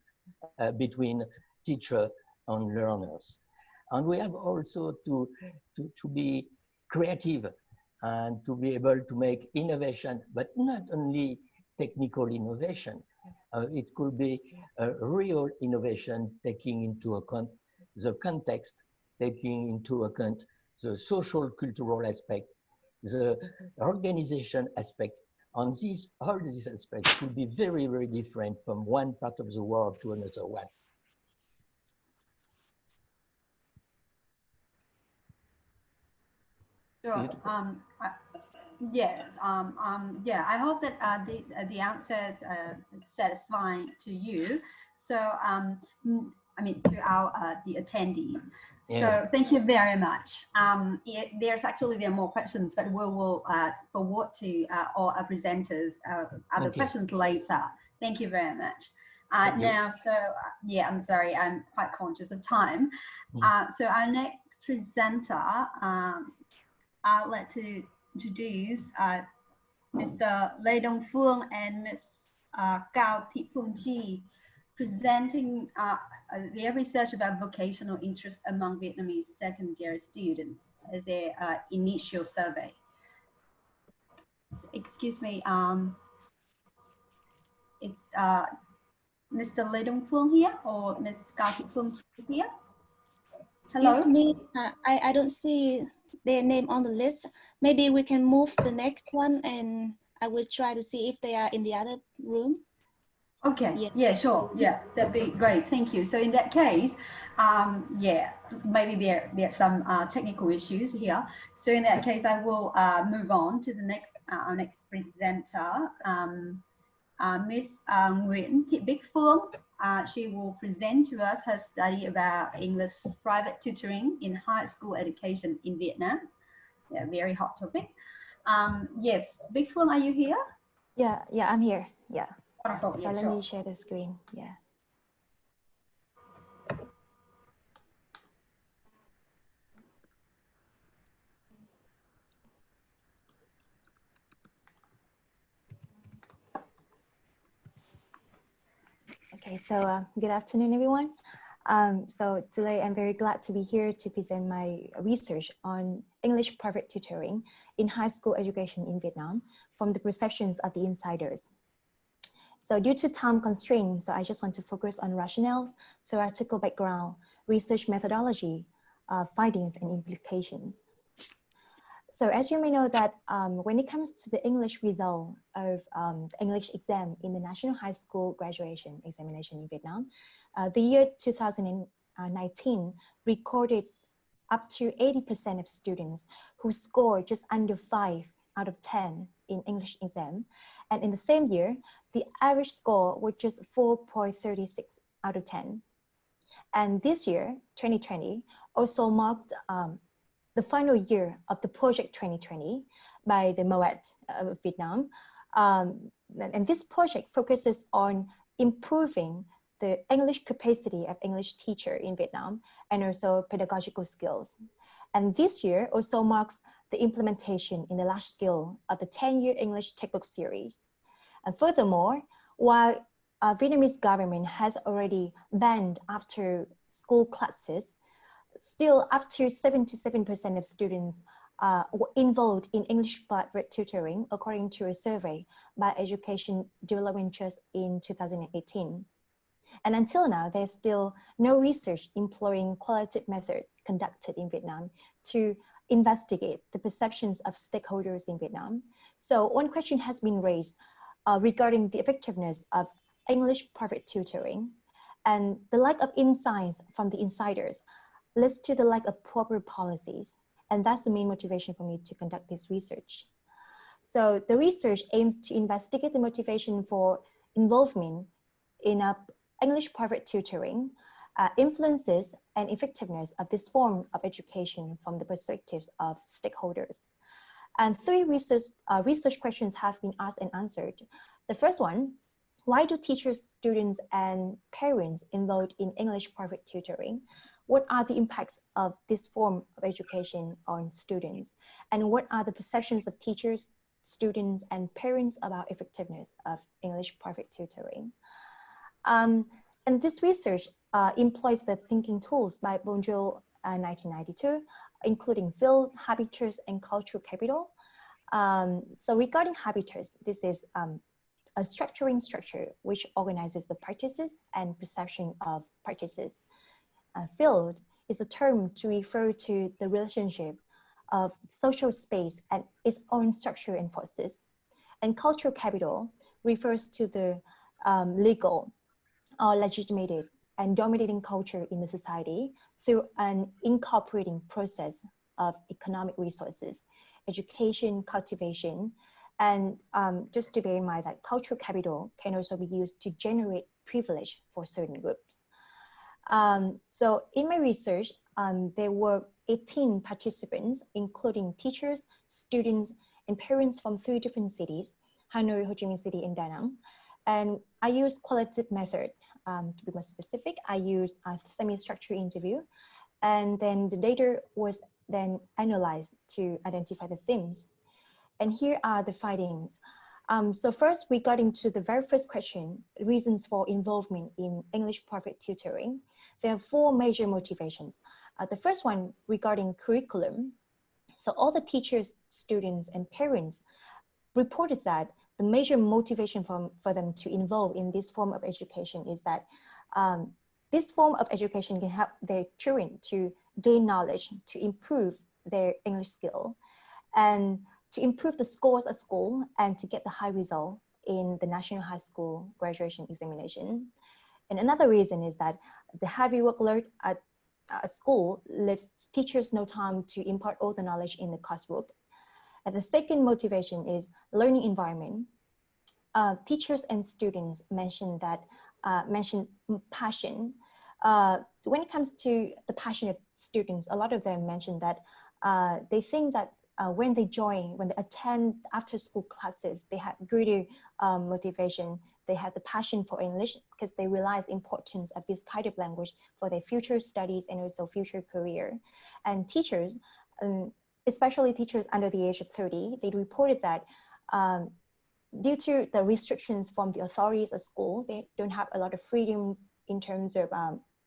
between teacher and learners. And we have also to be creative and to be able to make innovation, but not only technical innovation. It could be a real innovation taking into account the context, taking into account the social cultural aspect, the organization aspect. On all these aspects could be very, very different from one part of the world to another one. Sure. Yes. Yeah. I hope that the answer is satisfying to you. So, I mean, to our the attendees. Yeah. So, thank you very much. There are more questions, but we will forward to all our presenters other questions later. Thank you very much. Now, yeah, I'm sorry, I'm quite conscious of time. So our next presenter, I'd like to introduce Mr. Lê Đông Phương and Ms. Cao Thị Phương Chi. presenting their research about vocational interest among Vietnamese secondary students as their initial survey. Excuse me, it's Mr. Lê Đông Phương here or Ms. Cao Thị Phương here? Hello? Excuse me, I don't see their name on the list. Maybe we can move the next one and I will try to see if they are in the other room. Okay, yeah, sure, yeah, that'd be great, thank you. So in that case, yeah, maybe there are some technical issues here. So in that case, I will move on to the next next presenter, Miss Nguyễn Thị Bích Phương. She will present to us her study about English private tutoring in high school education in Vietnam. Yeah, very hot topic. Yes, Bích Phương, are you here? Yeah, I'm here. Yeah. Wonderful. So Yeah, let sure. me share the screen. Yeah. Okay, so good afternoon, everyone. So today I'm very glad to be here to present my research on English private tutoring in high school education in Vietnam from the perceptions of the insiders. So due to time constraints, so I just want to focus on rationales, theoretical background, research methodology, findings and implications. So as you may know that when it comes to the English result of the English exam in the National High School Graduation Examination in Vietnam, the year 2019 recorded up to 80% of students who scored just under 5 out of 10 in English exam. And in the same year, the average score was just 4.36 out of 10. And this year, 2020, also marked the final year of the project 2020 by the MOAT of Vietnam. And this project focuses on improving the English capacity of English teacher in Vietnam and also pedagogical skills. And this year also marks the implementation in the large scale of the 10-year English textbook series. And furthermore, while Vietnamese government has already banned after school classes, still up to 77% of students were involved in English private tutoring, according to a survey by Education Development Trust in 2018. And until now, there's still no research employing qualitative method conducted in Vietnam to investigate the perceptions of stakeholders in Vietnam. So one question has been raised regarding the effectiveness of English private tutoring, and the lack of insights from the insiders leads to the lack of proper policies. And that's the main motivation for me to conduct this research. So the research aims to investigate the motivation for involvement in English private tutoring, influences and effectiveness of this form of education from the perspectives of stakeholders. And 3 research questions have been asked and answered. The first one, why do teachers, students, and parents involved in English private tutoring? What are the impacts of this form of education on students? And what are the perceptions of teachers, students, and parents about effectiveness of English private tutoring? And this research employs the thinking tools by Bonjour 1992, including field, habitus, and cultural capital. So regarding habitus, this is a structuring structure which organizes the practices and perception of practices. Field is a term to refer to the relationship of social space and its own structure and forces. And cultural capital refers to the legal or legitimated and dominating culture in the society through an incorporating process of economic resources, education, cultivation, and just to bear in mind that cultural capital can also be used to generate privilege for certain groups. So in my research, there were 18 participants, including teachers, students, and parents from 3 different cities, Hanoi, Ho Chi Minh City, and Da Nang. And I used qualitative method. To be more specific, I used a semi-structured interview, and then the data was then analyzed to identify the themes. And here are the findings. So first, regarding to the very first question, reasons for involvement in English private tutoring, there are 4 major motivations. The first one regarding curriculum. So all the teachers, students, and parents reported that the major motivation for them to involve in this form of education is that this form of education can help their children to gain knowledge, to improve their English skill, and to improve the scores at school, and to get the high result in the National High School graduation examination. And another reason is that the heavy workload at school leaves teachers no time to impart all the knowledge in the coursework. And the second motivation is learning environment. Teachers and students mentioned passion. When it comes to the passionate students, a lot of them mentioned that they think that when they attend after school classes, they have greater motivation. They have the passion for English because they realize the importance of this kind of language for their future studies and also future career. And teachers, especially teachers under the age of 30, they reported that due to the restrictions from the authorities at school, they don't have a lot of freedom in terms of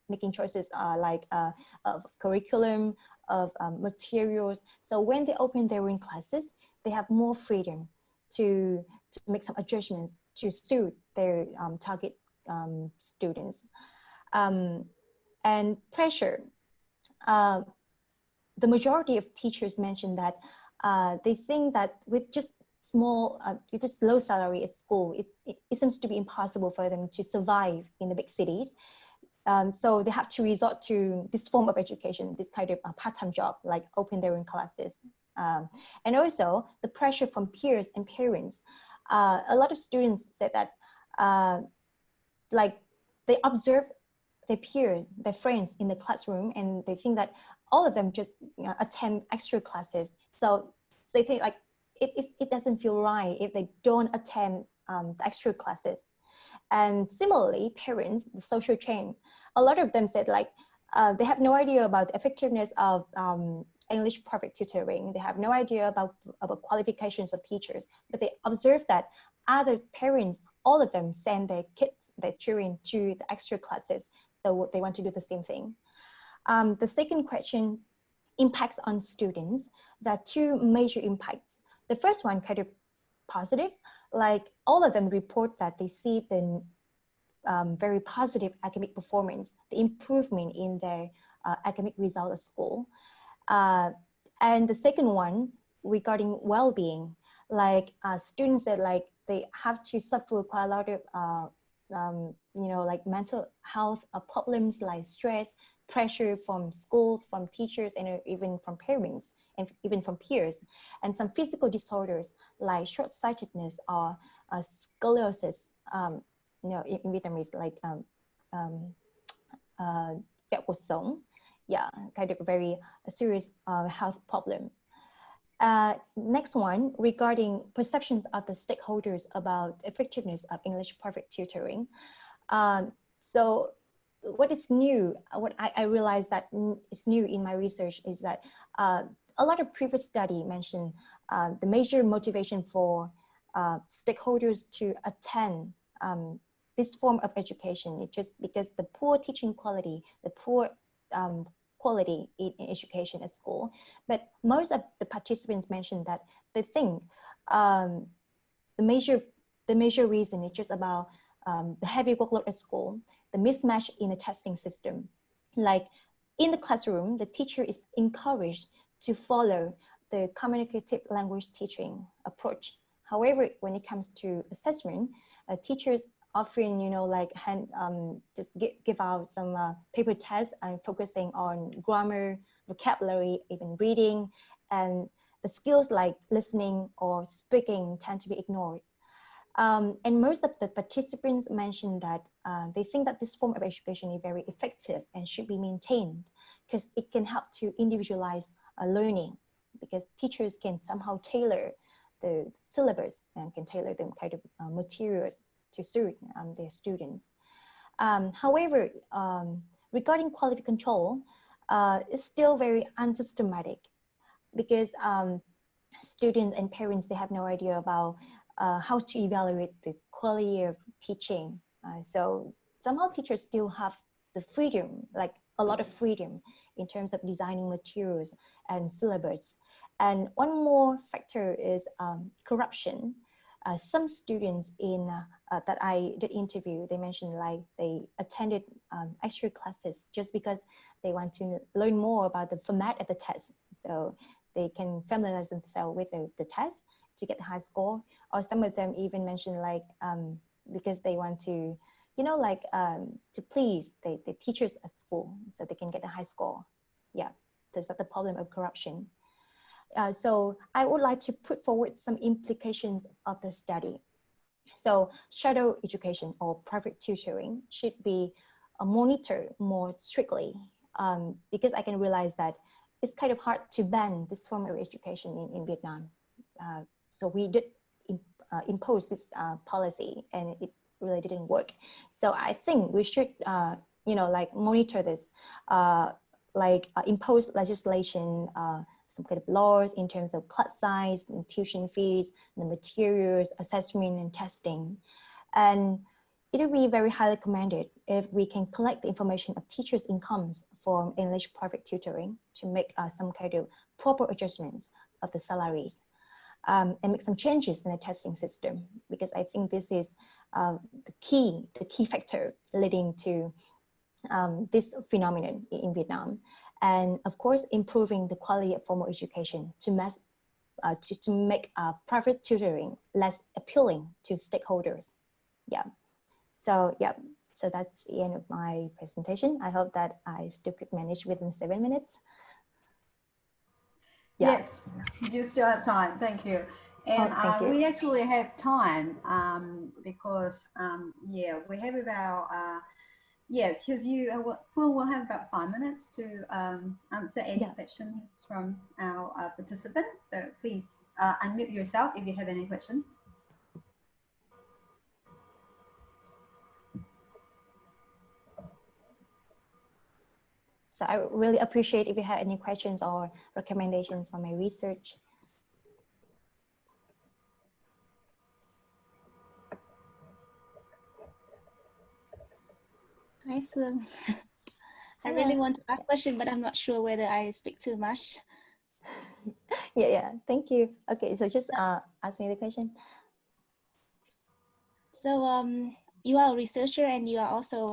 making choices of curriculum, of materials. So when they open their own classes, they have more freedom to make some adjustments to suit their target students. And pressure. The majority of teachers mentioned that they think that with just with just low salary at school, it seems to be impossible for them to survive in the big cities. So they have to resort to this form of education, this kind of part-time job, like open their own classes. And also the pressure from peers and parents. A lot of students said that like they observe their peers, their friends in the classroom, and they think that all of them just attend extra classes. So they think like it doesn't feel right if they don't attend the extra classes. And similarly, parents, the social chain, a lot of them said like they have no idea about the effectiveness of English private tutoring. They have no idea about qualifications of teachers, but they observe that other parents, all of them send their kids, their children to the extra classes. So they want to do the same thing. The second question, impacts on students. There are 2 major impacts. The first one kind of positive, like all of them report that they see the very positive academic performance, the improvement in their academic result at school. And the second one regarding well-being, like students said like they have to suffer quite a lot of like mental health problems like stress, pressure from schools, from teachers, and even from parents, and even from peers, and some physical disorders like short-sightedness or scoliosis, in Vietnamese, like cuộc sống. Yeah, kind of a very serious health problem. Next one, regarding perceptions of the stakeholders about effectiveness of English private tutoring. So what is new, what I realized that is new in my research is that a lot of previous study mentioned the major motivation for stakeholders to attend this form of education. It's just because the poor teaching quality, the poor quality in education at school. But most of the participants mentioned that they think the major reason is just about the heavy workload at school, the mismatch in the testing system. Like in the classroom, the teacher is encouraged to follow the communicative language teaching approach. However, when it comes to assessment, teachers often, just give out some paper tests and focusing on grammar, vocabulary, even reading, and the skills like listening or speaking tend to be ignored. And most of the participants mentioned that they think that this form of education is very effective and should be maintained because it can help to individualize learning, because teachers can somehow tailor the syllabus and can tailor them kind of materials to suit their students. However, regarding quality control, it's still very unsystematic because students and parents, they have no idea about how to evaluate the quality of teaching. So somehow teachers still have the freedom, like a lot of freedom in terms of designing materials and syllabus. And one more factor is corruption. Some students in that I did interview, they mentioned like they attended extra classes just because they want to learn more about the format of the test. So they can familiarize themselves with the test to get the high score. Or some of them even mentioned like, because they want to, you know, like to please the teachers at school so they can get a high score. Yeah, there's the problem of corruption. So I would like to put forward some implications of the study. So shadow education or private tutoring should be monitored more strictly, because I can realize that it's kind of hard to ban this form of education in Vietnam. So we did impose this policy and it really didn't work. So I think we should, you know, like monitor this, impose legislation, some kind of laws in terms of class size and tuition fees, the materials, assessment and testing. And it would be very highly recommended if we can collect the information of teachers' incomes from English private tutoring to make some kind of proper adjustments of the salaries, and make some changes in the testing system, because I think this is the key factor leading to this phenomenon in Vietnam. And of course, improving the quality of formal education to make private tutoring less appealing to stakeholders. Yeah. So yeah, so that's the end of my presentation. I hope that I still could manage within 7 minutes. Yeah. Yes, you still have time. Thank you. And thank you. we actually have time because yeah, we have about yes, because Phương will have about 5 minutes to answer any questions from our participants. So please unmute yourself if you have any questions. So I really appreciate if you have any questions or recommendations for my research. Hi, Phương. I really want to ask a question, but I'm not sure whether I speak too much. Yeah, thank you. Okay, so just ask me the question. So you are a researcher and you are also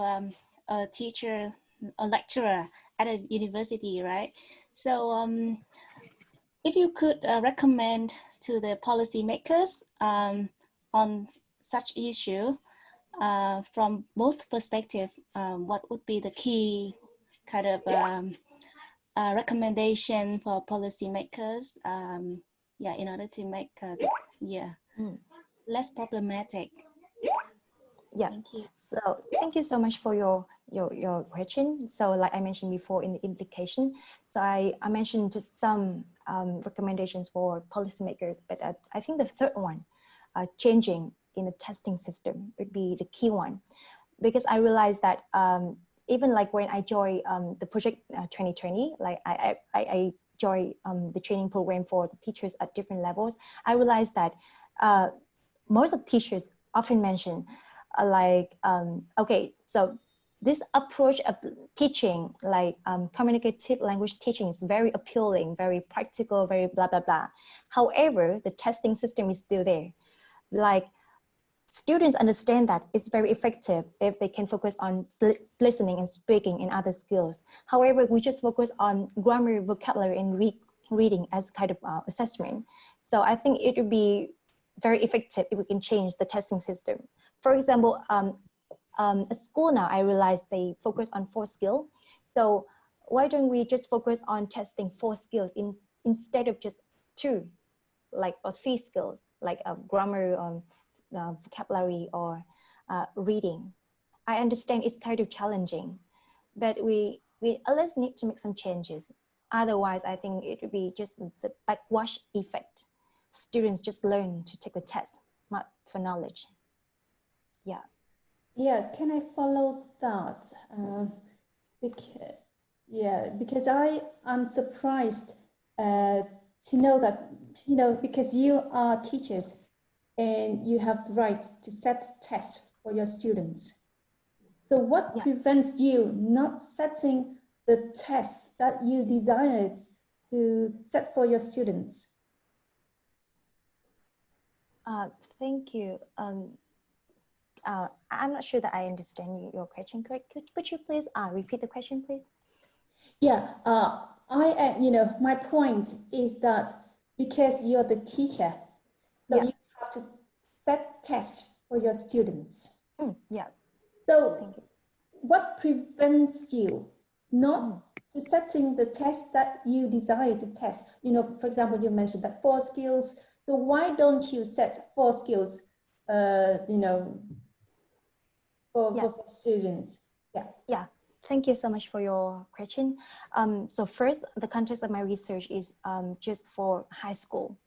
a teacher, a lecturer at a university, right? So if you could recommend to the policymakers on such issue from both perspectives, what would be the key kind of recommendation for policymakers? Yeah, in order to make less problematic. Yeah. Thank you. So thank you so much for your question. So like I mentioned before in the implication, so I mentioned just some recommendations for policymakers, but I think the third one, changing in the testing system, would be the key one, because I realized that even like when I joined the project 2020, like I joined the training program for the teachers at different levels, I realized that most of the teachers often mention okay, so this approach of teaching, like communicative language teaching, is very appealing, very practical, very blah, blah, blah. However, the testing system is still there. Like students understand that it's very effective if they can focus on listening and speaking and other skills. However, we just focus on grammar, vocabulary, and reading as kind of assessment. So I think it would be very effective if we can change the testing system. For example, at school now, I realize they focus on 4 skills. So why don't we just focus on testing 4 skills instead of just 2, like, or 3 skills, like grammar, vocabulary, or reading? I understand it's kind of challenging, but we at least need to make some changes. Otherwise, I think it would be just the backwash effect. Students just learn to take the test, not for knowledge. Yeah. Yeah, can I follow that? Because I'm surprised to know that, because you are teachers and you have the right to set tests for your students. So what prevents you not setting the tests that you desired to set for your students? Thank you. I'm not sure that I understand your question correct. Could you please repeat the question, please? Yeah, my point is that because you're the teacher, so you have to set tests for your students. Yeah. So what prevents you not to setting the test that you desire to test? For example, you mentioned that 4 skills. So why don't you set 4 skills, for students? Yeah. Thank you so much for your question. So first, the context of my research is just for high school,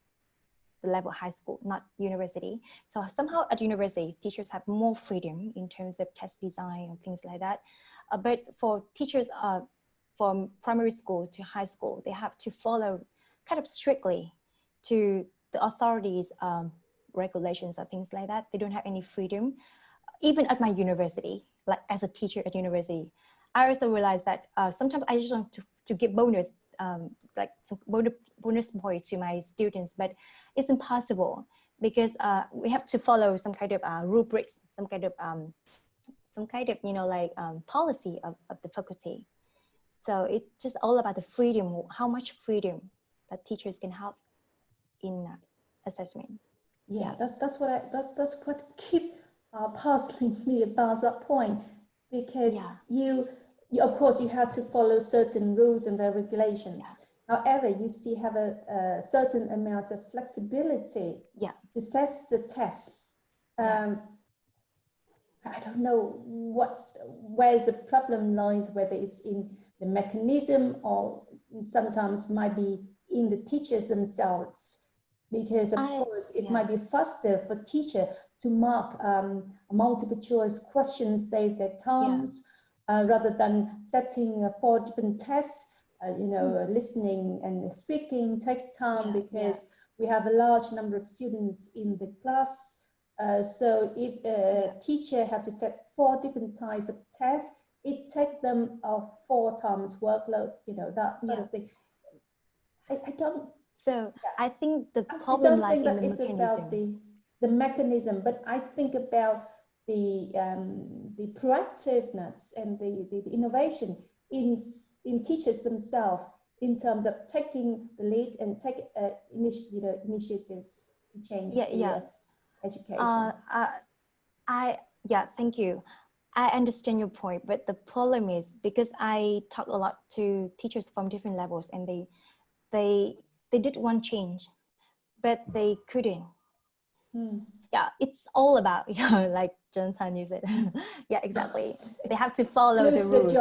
the level high school, not university. So somehow at university, teachers have more freedom in terms of test design and things like that. But for teachers from primary school to high school, they have to follow kind of strictly to the authorities' regulations or things like that. They don't have any freedom. Even at my university, like as a teacher at university, I also realized that sometimes I just want to give bonus, like some bonus point to my students, but it's impossible because we have to follow some kind of rubrics, some kind of policy of the faculty. So it's just all about the freedom, how much freedom that teachers can have in assessment. Yeah, that's what keep puzzling me about that point, because you of course you have to follow certain rules and regulations. However, you still have a certain amount of flexibility to set the tests. I don't know where the problem lies, whether it's in the mechanism or sometimes might be in the teachers themselves. Because of course it might be faster for teacher to mark multiple choice questions, save their times, rather than setting 4 different tests. Listening and speaking takes time because we have a large number of students in the class. So if a teacher have to set 4 different types of tests, it takes them 4 times workloads, that sort of thing. I don't. So I think the problem lies in the mechanism. It's about the mechanism, but I think about the proactiveness and the innovation in teachers themselves in terms of taking the lead and take initiatives to change education. Thank you. I understand your point, but the problem is because I talk a lot to teachers from different levels, and they did one change, but they couldn't. Yeah, it's all about, like Jonathan, you said. Yeah, exactly. They have to follow the rules.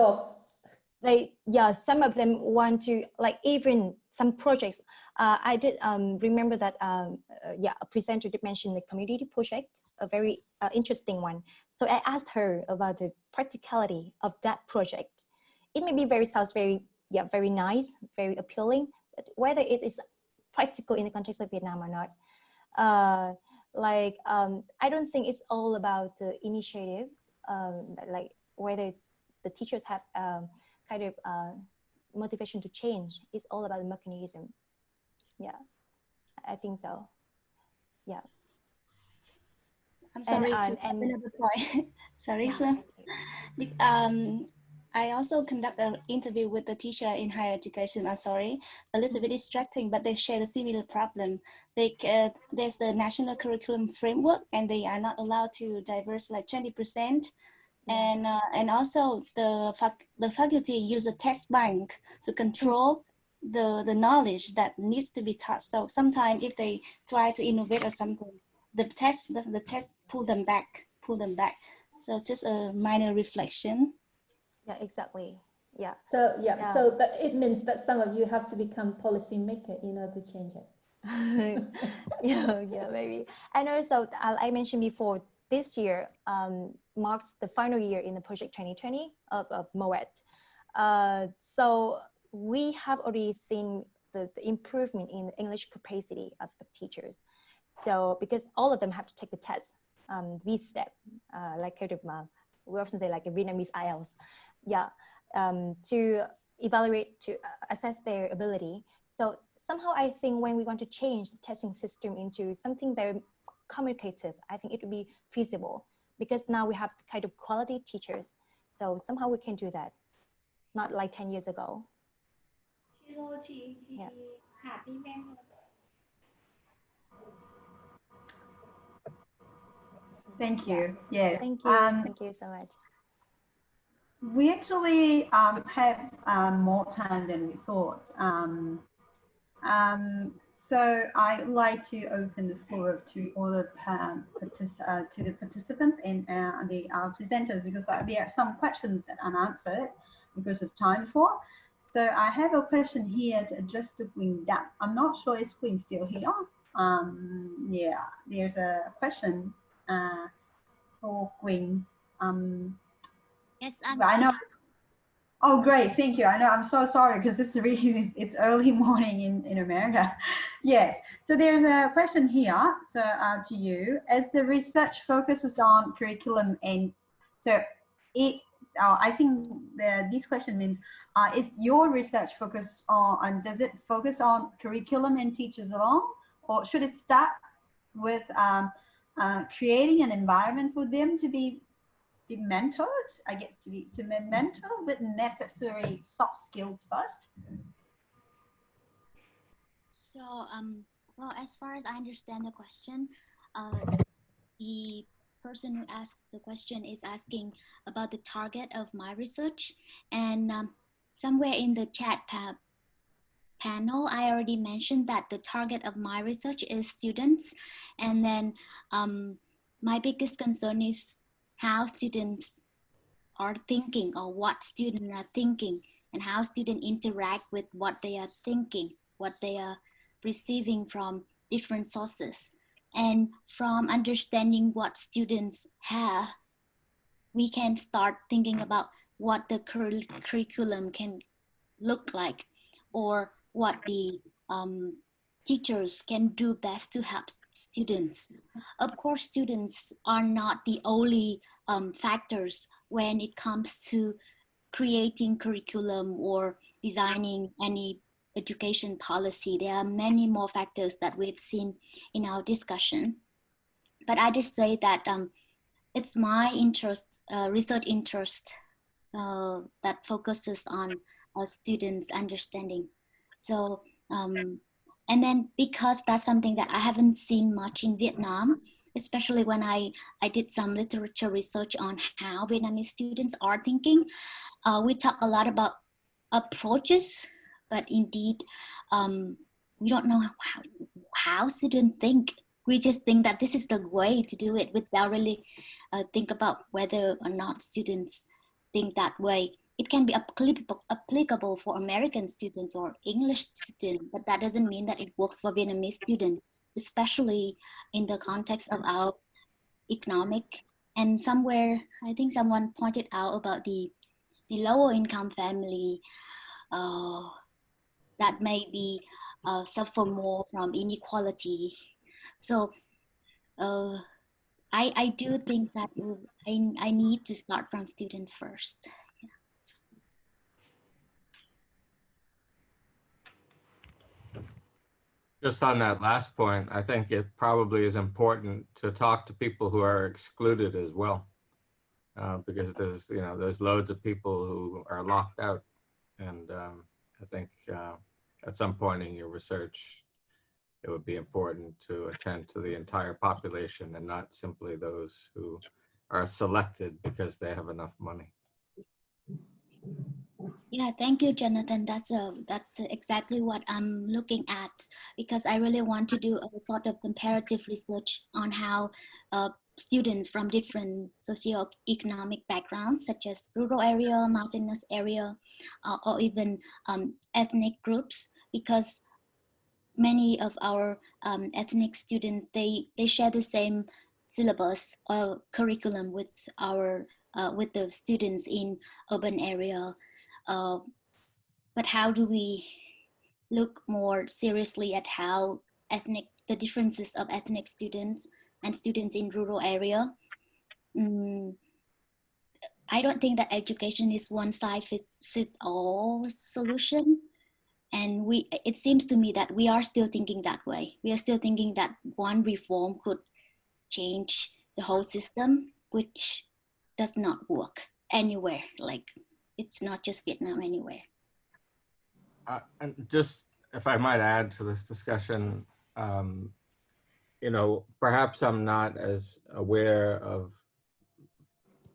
Some of them want to, like, even some projects. I did remember that a presenter did mention the community project, a very interesting one. So I asked her about the practicality of that project. It may be sounds very nice, very appealing, but whether it is practical in the context of Vietnam or not, I don't think it's all about the initiative, like whether the teachers have kind of motivation to change. It's all about the mechanism. Yeah, I think so. Yeah. I'm sorry to add another point. Sorry, Phương. I also conduct an interview with a teacher in higher education. I'm sorry, a little bit distracting, but they share a similar problem. There's the national curriculum framework, and they are not allowed to diverse like 20%. And also the faculty use a test bank to control the knowledge that needs to be taught. So sometimes if they try to innovate or something, the test pull them back. So just a minor reflection. Yeah, exactly. Yeah. So so that it means that some of you have to become policy maker in order to change it. yeah, maybe. And also, I mentioned before, this year marks the final year in the project 2020 of MOET. So we have already seen the improvement in the English capacity of teachers. So because all of them have to take the test, VES step, like we often say like a Vietnamese IELTS, yeah, to evaluate, to assess their ability. So somehow I think when we want to change the testing system into something very communicative, I think it would be feasible, because now we have kind of quality teachers. So somehow we can do that, not like 10 years ago. Yeah. Thank you. Yeah. Thank you. Thank you so much. We actually have more time than we thought. So I'd like to open the floor to all the participants and the presenters, because there are some questions that are unanswered because of time before. So I have a question here to address to Queen Dan. I'm not sure is Queen still here. Yeah, there's a question for Queen. Yes, I'm I know. still. Oh, great. Thank you. I know. I'm so sorry because it's really, it's early morning in America. Yes. So there's a question here. So to you, as the research focuses on curriculum, and so it, I think this question means, is your research focused on, does it focus on curriculum and teachers alone, or should it start with creating an environment for them to be mentored, I guess, to mentor with necessary soft skills first? So, well, as far as I understand the question, the person who asked the question is asking about the target of my research. And somewhere in the chat panel, I already mentioned that the target of my research is students. And then my biggest concern is how students are thinking, or what students are thinking, and how students interact with what they are thinking, what they are receiving from different sources. And from understanding what students have, we can start thinking about what the curriculum can look like, or what the teachers can do best to help students. Of course, students are not the only factors when it comes to creating curriculum or designing any education policy. There are many more factors that we've seen in our discussion. But I just say that it's my interest, research interest, that focuses on students' understanding. So, and then because that's something that I haven't seen much in Vietnam, especially when I did some literature research on how Vietnamese students are thinking, we talk a lot about approaches, but indeed, we don't know how students think. We just think that this is the way to do it without really think about whether or not students think that way. It can be applicable for American students or English students, but that doesn't mean that it works for Vietnamese students, especially in the context of our economic. And somewhere, I think someone pointed out about the lower income family that maybe suffer more from inequality. So I do think that I need to start from students first. Just on that last point, I think it probably is important to talk to people who are excluded as well, because there's loads of people who are locked out, and I think at some point in your research, it would be important to attend to the entire population and not simply those who are selected because they have enough money. Yeah, thank you, Jonathan. That's exactly what I'm looking at, because I really want to do a sort of comparative research on how students from different socioeconomic backgrounds, such as rural area, mountainous area, or even ethnic groups, because many of our ethnic students, they share the same syllabus or curriculum with our with the students in urban area. But how do we look more seriously at how ethnic the differences of ethnic students and students in rural area. I don't think that education is one size fits all solution. And it seems to me that we are still thinking that way. We are still thinking that one reform could change the whole system, which does not work anywhere. Like, it's not just Vietnam, anywhere. And just, if I might add to this discussion, you know, perhaps I'm not as aware of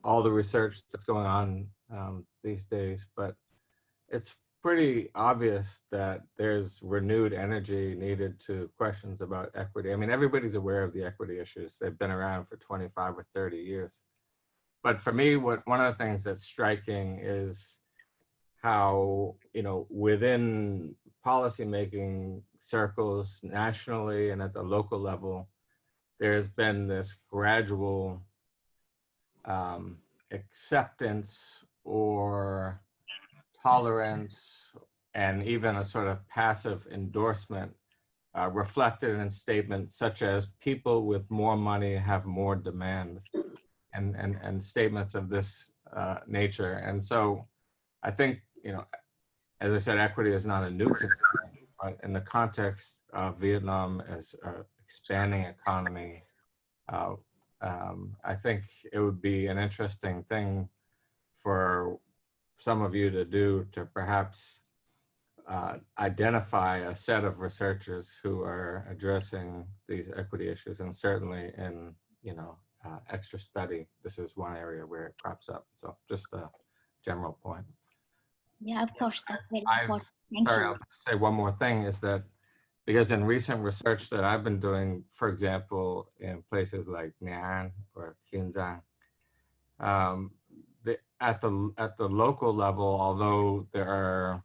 all the research that's going on these days, but it's pretty obvious that there's renewed energy needed to questions about equity. I mean, everybody's aware of the equity issues. They've been around for 25 or 30 years. But for me, one of the things that's striking is how, you know, within policymaking circles nationally and at the local level, there's been this gradual acceptance or tolerance and even a sort of passive endorsement reflected in statements such as people with more money have more demand, and statements of this nature. And so I think, you know, as I said, equity is not a new concern, but in the context of Vietnam as an expanding economy, I think it would be an interesting thing for some of you to do, to perhaps identify a set of researchers who are addressing these equity issues, and certainly in, you know, extra study, this is one area where it crops up. So just a general point. Yeah, of course, that's very important. Thank Sorry, you. I'll say one more thing, is that because in recent research that I've been doing, for example, in places like Nha An or Kiên Giang, at the local level, although there are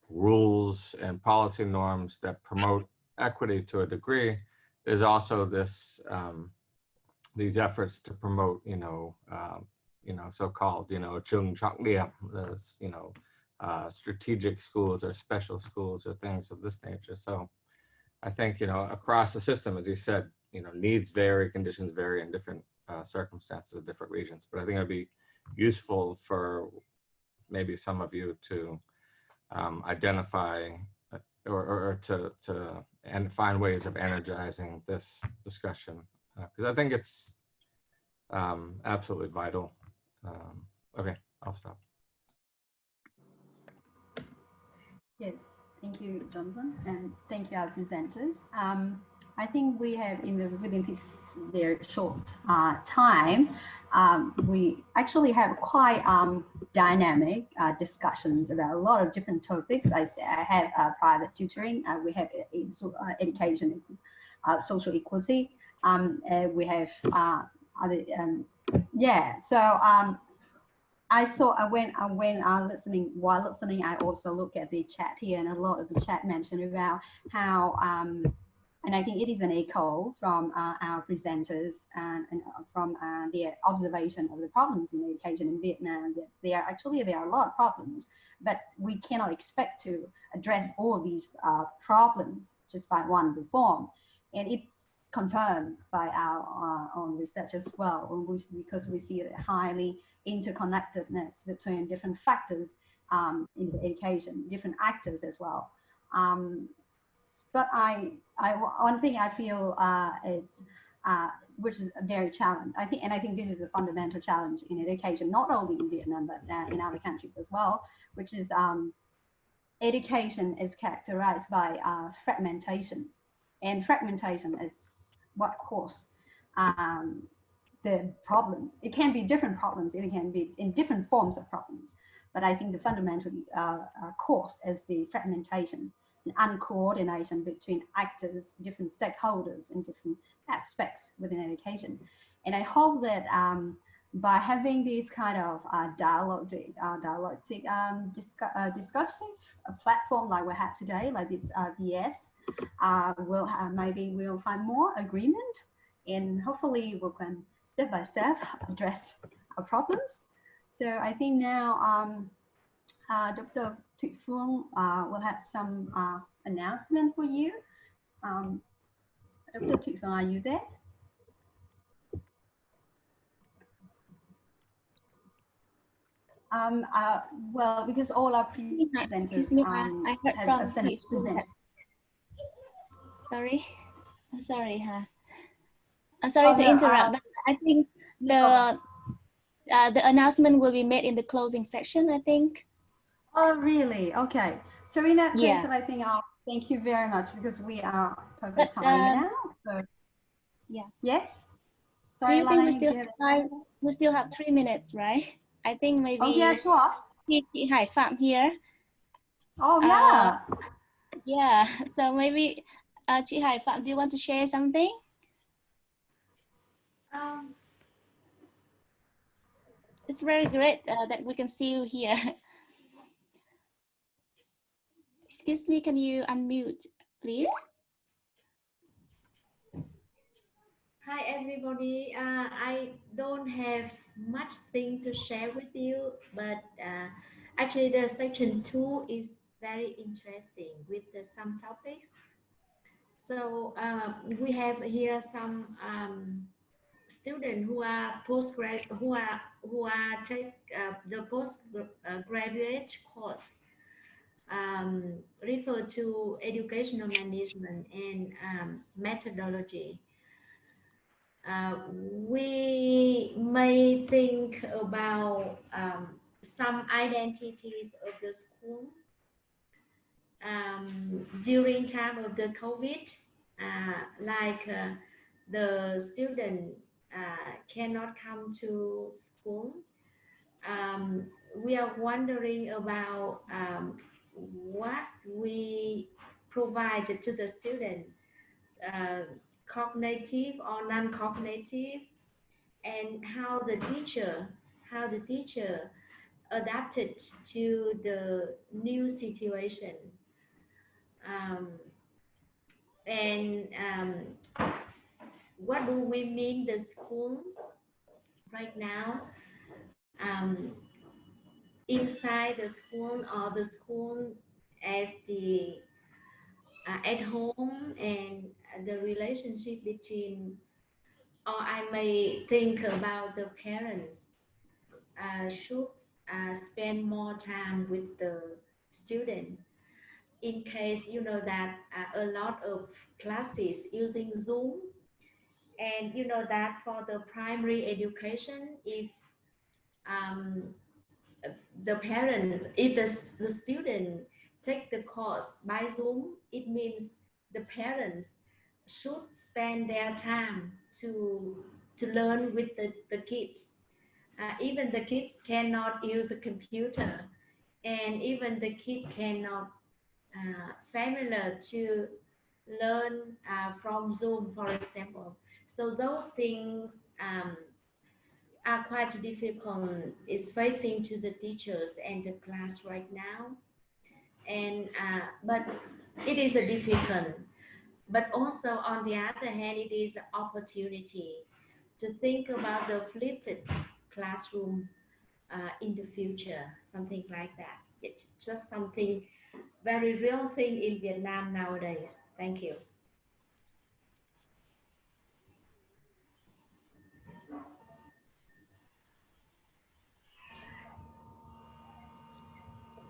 rules and policy norms that promote equity to a degree, there's also this these efforts to promote, you know, so-called, you know, chung trọng điểm, you know, strategic schools or special schools or things of this nature. So I think, you know, across the system, as you said, you know, needs vary, conditions vary in different circumstances, different regions. But I think it'd be useful for maybe some of you to identify or to and find ways of energizing this discussion, because I think it's absolutely vital. Okay, I'll stop. Yes, thank you, Jonathan, and thank you, our presenters. I think we have, within this very short time, we actually have quite dynamic discussions about a lot of different topics. I have private tutoring, we have education, social equality, we have other, yeah. So I saw while listening, I also look at the chat here, and a lot of the chat mentioned about how, and I think it is an echo from our presenters and from their observation of the problems in education in Vietnam. That there are a lot of problems, but we cannot expect to address all of these problems just by one reform, and it's confirmed by our own research as well, because we see a highly interconnectedness between different factors in the education, different actors as well. But one thing I feel which is a very challenge, I think this is a fundamental challenge in education, not only in Vietnam, but in other countries as well, which is education is characterized by fragmentation. And fragmentation is what causes the problems. It can be different problems, it can be in different forms of problems. But I think the fundamental cause is the fragmentation and uncoordination between actors, different stakeholders in different aspects within education. And I hope that by having this kind of dialogic discursive platform like we have today, like this VES, maybe we'll find more agreement, and hopefully we can step by step address our problems. So I think now Dr. Thuy Phương will have some announcement for you. Dr. Tuthong, are you there? Well, because all our presenters I heard have finished presenting. Sorry, I'm sorry, I'm sorry to interrupt, but I think the announcement will be made in the closing section, I think. Oh, really? Okay. So in that case, Yeah. I think I'll thank you very much because we are perfect time now. So, yeah. Yes. Sorry, do you think we still have time? We still have 3 minutes, right? I think maybe. Oh yeah, sure. Chị Hải Phạm here. Oh yeah. Yeah. So maybe chị Hải Phạm, do you want to share something? It's very great that we can see you here. Excuse me, can you unmute, please? Hi everybody. I don't have much thing to share with you, but actually the section 2 is very interesting with some topics. So we have here some students who are take the postgraduate course refer to educational management and methodology. We may think about some identities of the school during time of the COVID, like the student cannot come to school. We are wondering about what we provide to the student, cognitive or non-cognitive, and how the teacher adapted to the new situation, and what do we mean the school right now, inside the school or the school as the at home, and the relationship between, or I may think about the parents should spend more time with the student, in case you know that a lot of classes using Zoom, and you know that for the primary education, if the student take the course by Zoom, it means the parents should spend their time to learn with the kids. Even the kids cannot use the computer, and even the kid cannot familiar to learn from Zoom, for example. So those things are quite difficult. It's facing to the teachers and the class right now, and but it is a difficult. But also on the other hand, it is an opportunity to think about the flipped classroom in the future, something like that. It's just something very real thing in Vietnam nowadays. Thank you.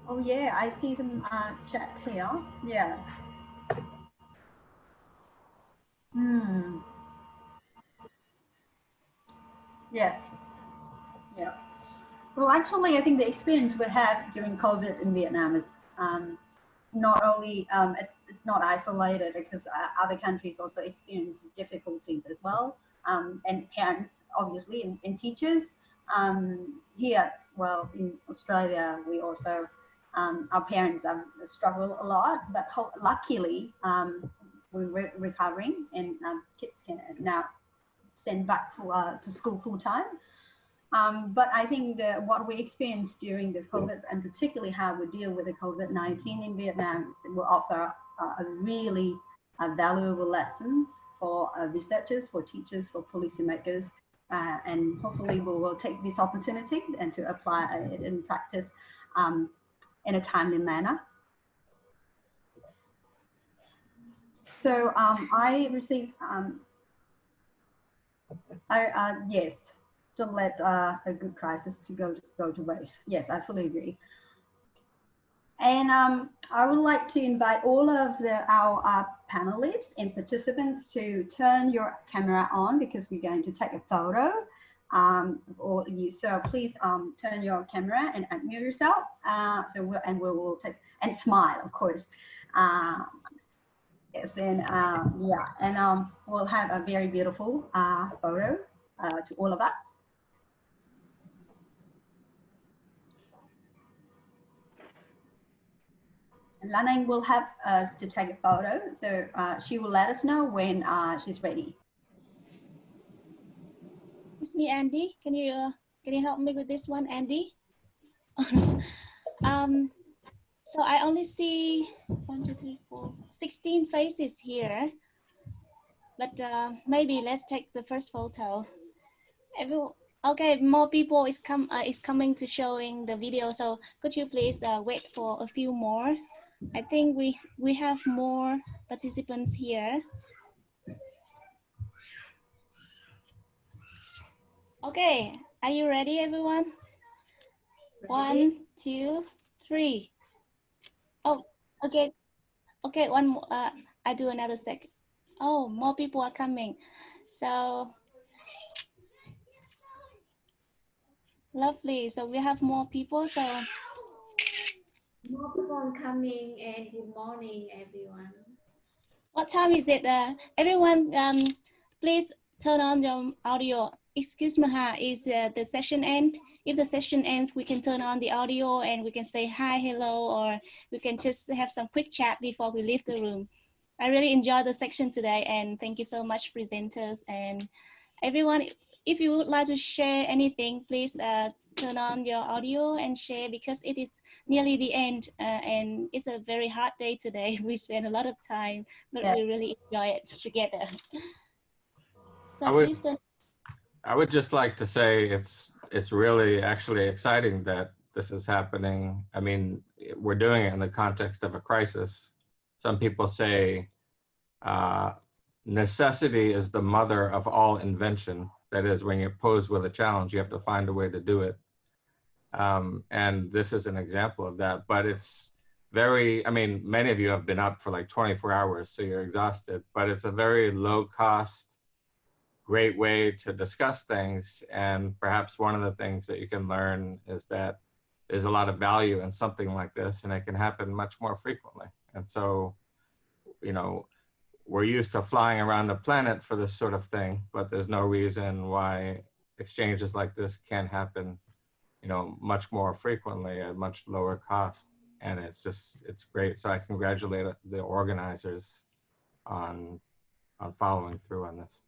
Oh yeah, I see some chat here. Yeah. Yeah. Yeah. Well, actually, I think the experience we have during COVID in Vietnam is not only it's not isolated, because other countries also experience difficulties as well, and parents obviously, and teachers. Here, well, in Australia, we also our parents struggle a lot, but luckily we're recovering, and kids can now send back to school full time. But I think that what we experienced during the COVID, and particularly how we deal with the COVID-19 in Vietnam, will offer a really valuable lessons for researchers, for teachers, for policymakers, and hopefully we will take this opportunity and to apply it in practice in a timely manner. So I received, yes, don't let a good crisis to go to waste. Yes, I fully agree. And I would like to invite all of our panelists and participants to turn your camera on because we're going to take a photo of all of you. So please turn your camera and unmute yourself. We will take and smile, of course. Yes, and yeah, and we'll have a very beautiful photo to all of us. Lan Anh will help us to take a photo, so she will let us know when she's ready. It's me, Andy. Can you help me with this one, Andy? So I only see 1, 2, 3, 4, 16 faces here, but maybe let's take the first photo. Okay, more people is coming to showing the video. So could you please wait for a few more? I think we have more participants here. Okay, are you ready, everyone? Ready? 1, 2, 3. Oh, okay. Okay, one more. I do another second. Oh, more people are coming. So lovely. So we have more people. So More people coming, and good morning, everyone. what time is it? Everyone, please turn on your audio. Excuse me, is the session end? If the session ends, we can turn on the audio and we can say hi, hello, or we can just have some quick chat before we leave the room. I really enjoyed the section today, and thank you so much, presenters and everyone. If you would like to share anything, please turn on your audio and share, because it is nearly the end and it's a very hard day today. We spent a lot of time, but we really enjoy it together. So please turn. I would just like to say it's really actually exciting that this is happening. I mean, we're doing it in the context of a crisis. Some people say necessity is the mother of all invention. That is, when you're posed with a challenge, you have to find a way to do it. And this is an example of that, but it's very, I mean, many of you have been up for like 24 hours, so you're exhausted, but it's a very low cost, great way to discuss things. And perhaps one of the things that you can learn is that there's a lot of value in something like this, and it can happen much more frequently. And so, you know, we're used to flying around the planet for this sort of thing, but there's no reason why exchanges like this can't happen, you know, much more frequently at much lower cost. And it's just, it's great. So I congratulate the organizers on following through on this.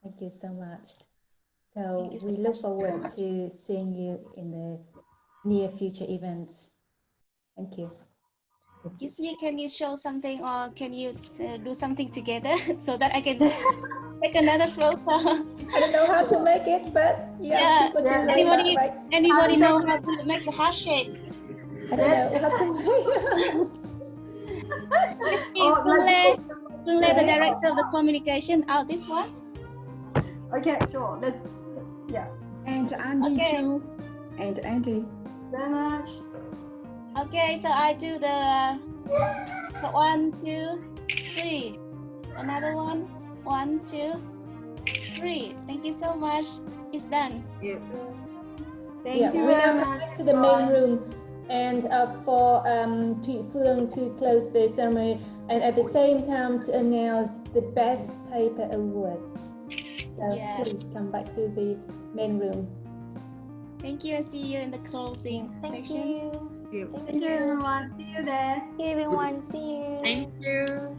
Thank you so much. So we look forward to seeing you in the near future events. Thank you. Gismi, can you show something, or can you do something together so that I can take another photo? I don't know how to make it, but yeah, people do anybody, right? Anybody know how to make the heart shape? I don't know how to make it. Gismi, the director of the communication. Oh, this one? Okay, sure. Let's, yeah. And Andy too. And Andy. So much. Okay, so I do the 1, 2, 3. Another one. 1, 2, 3. Thank you so much. It's done. Thank you. We're now coming to the main room, and for Thủy Phương to close the ceremony, and at the same time to announce the best paper award. So please come back to the main room. Thank you, and see you in the closing section. Thank you, everyone. See you there. Thank you, everyone. See you. Thank you.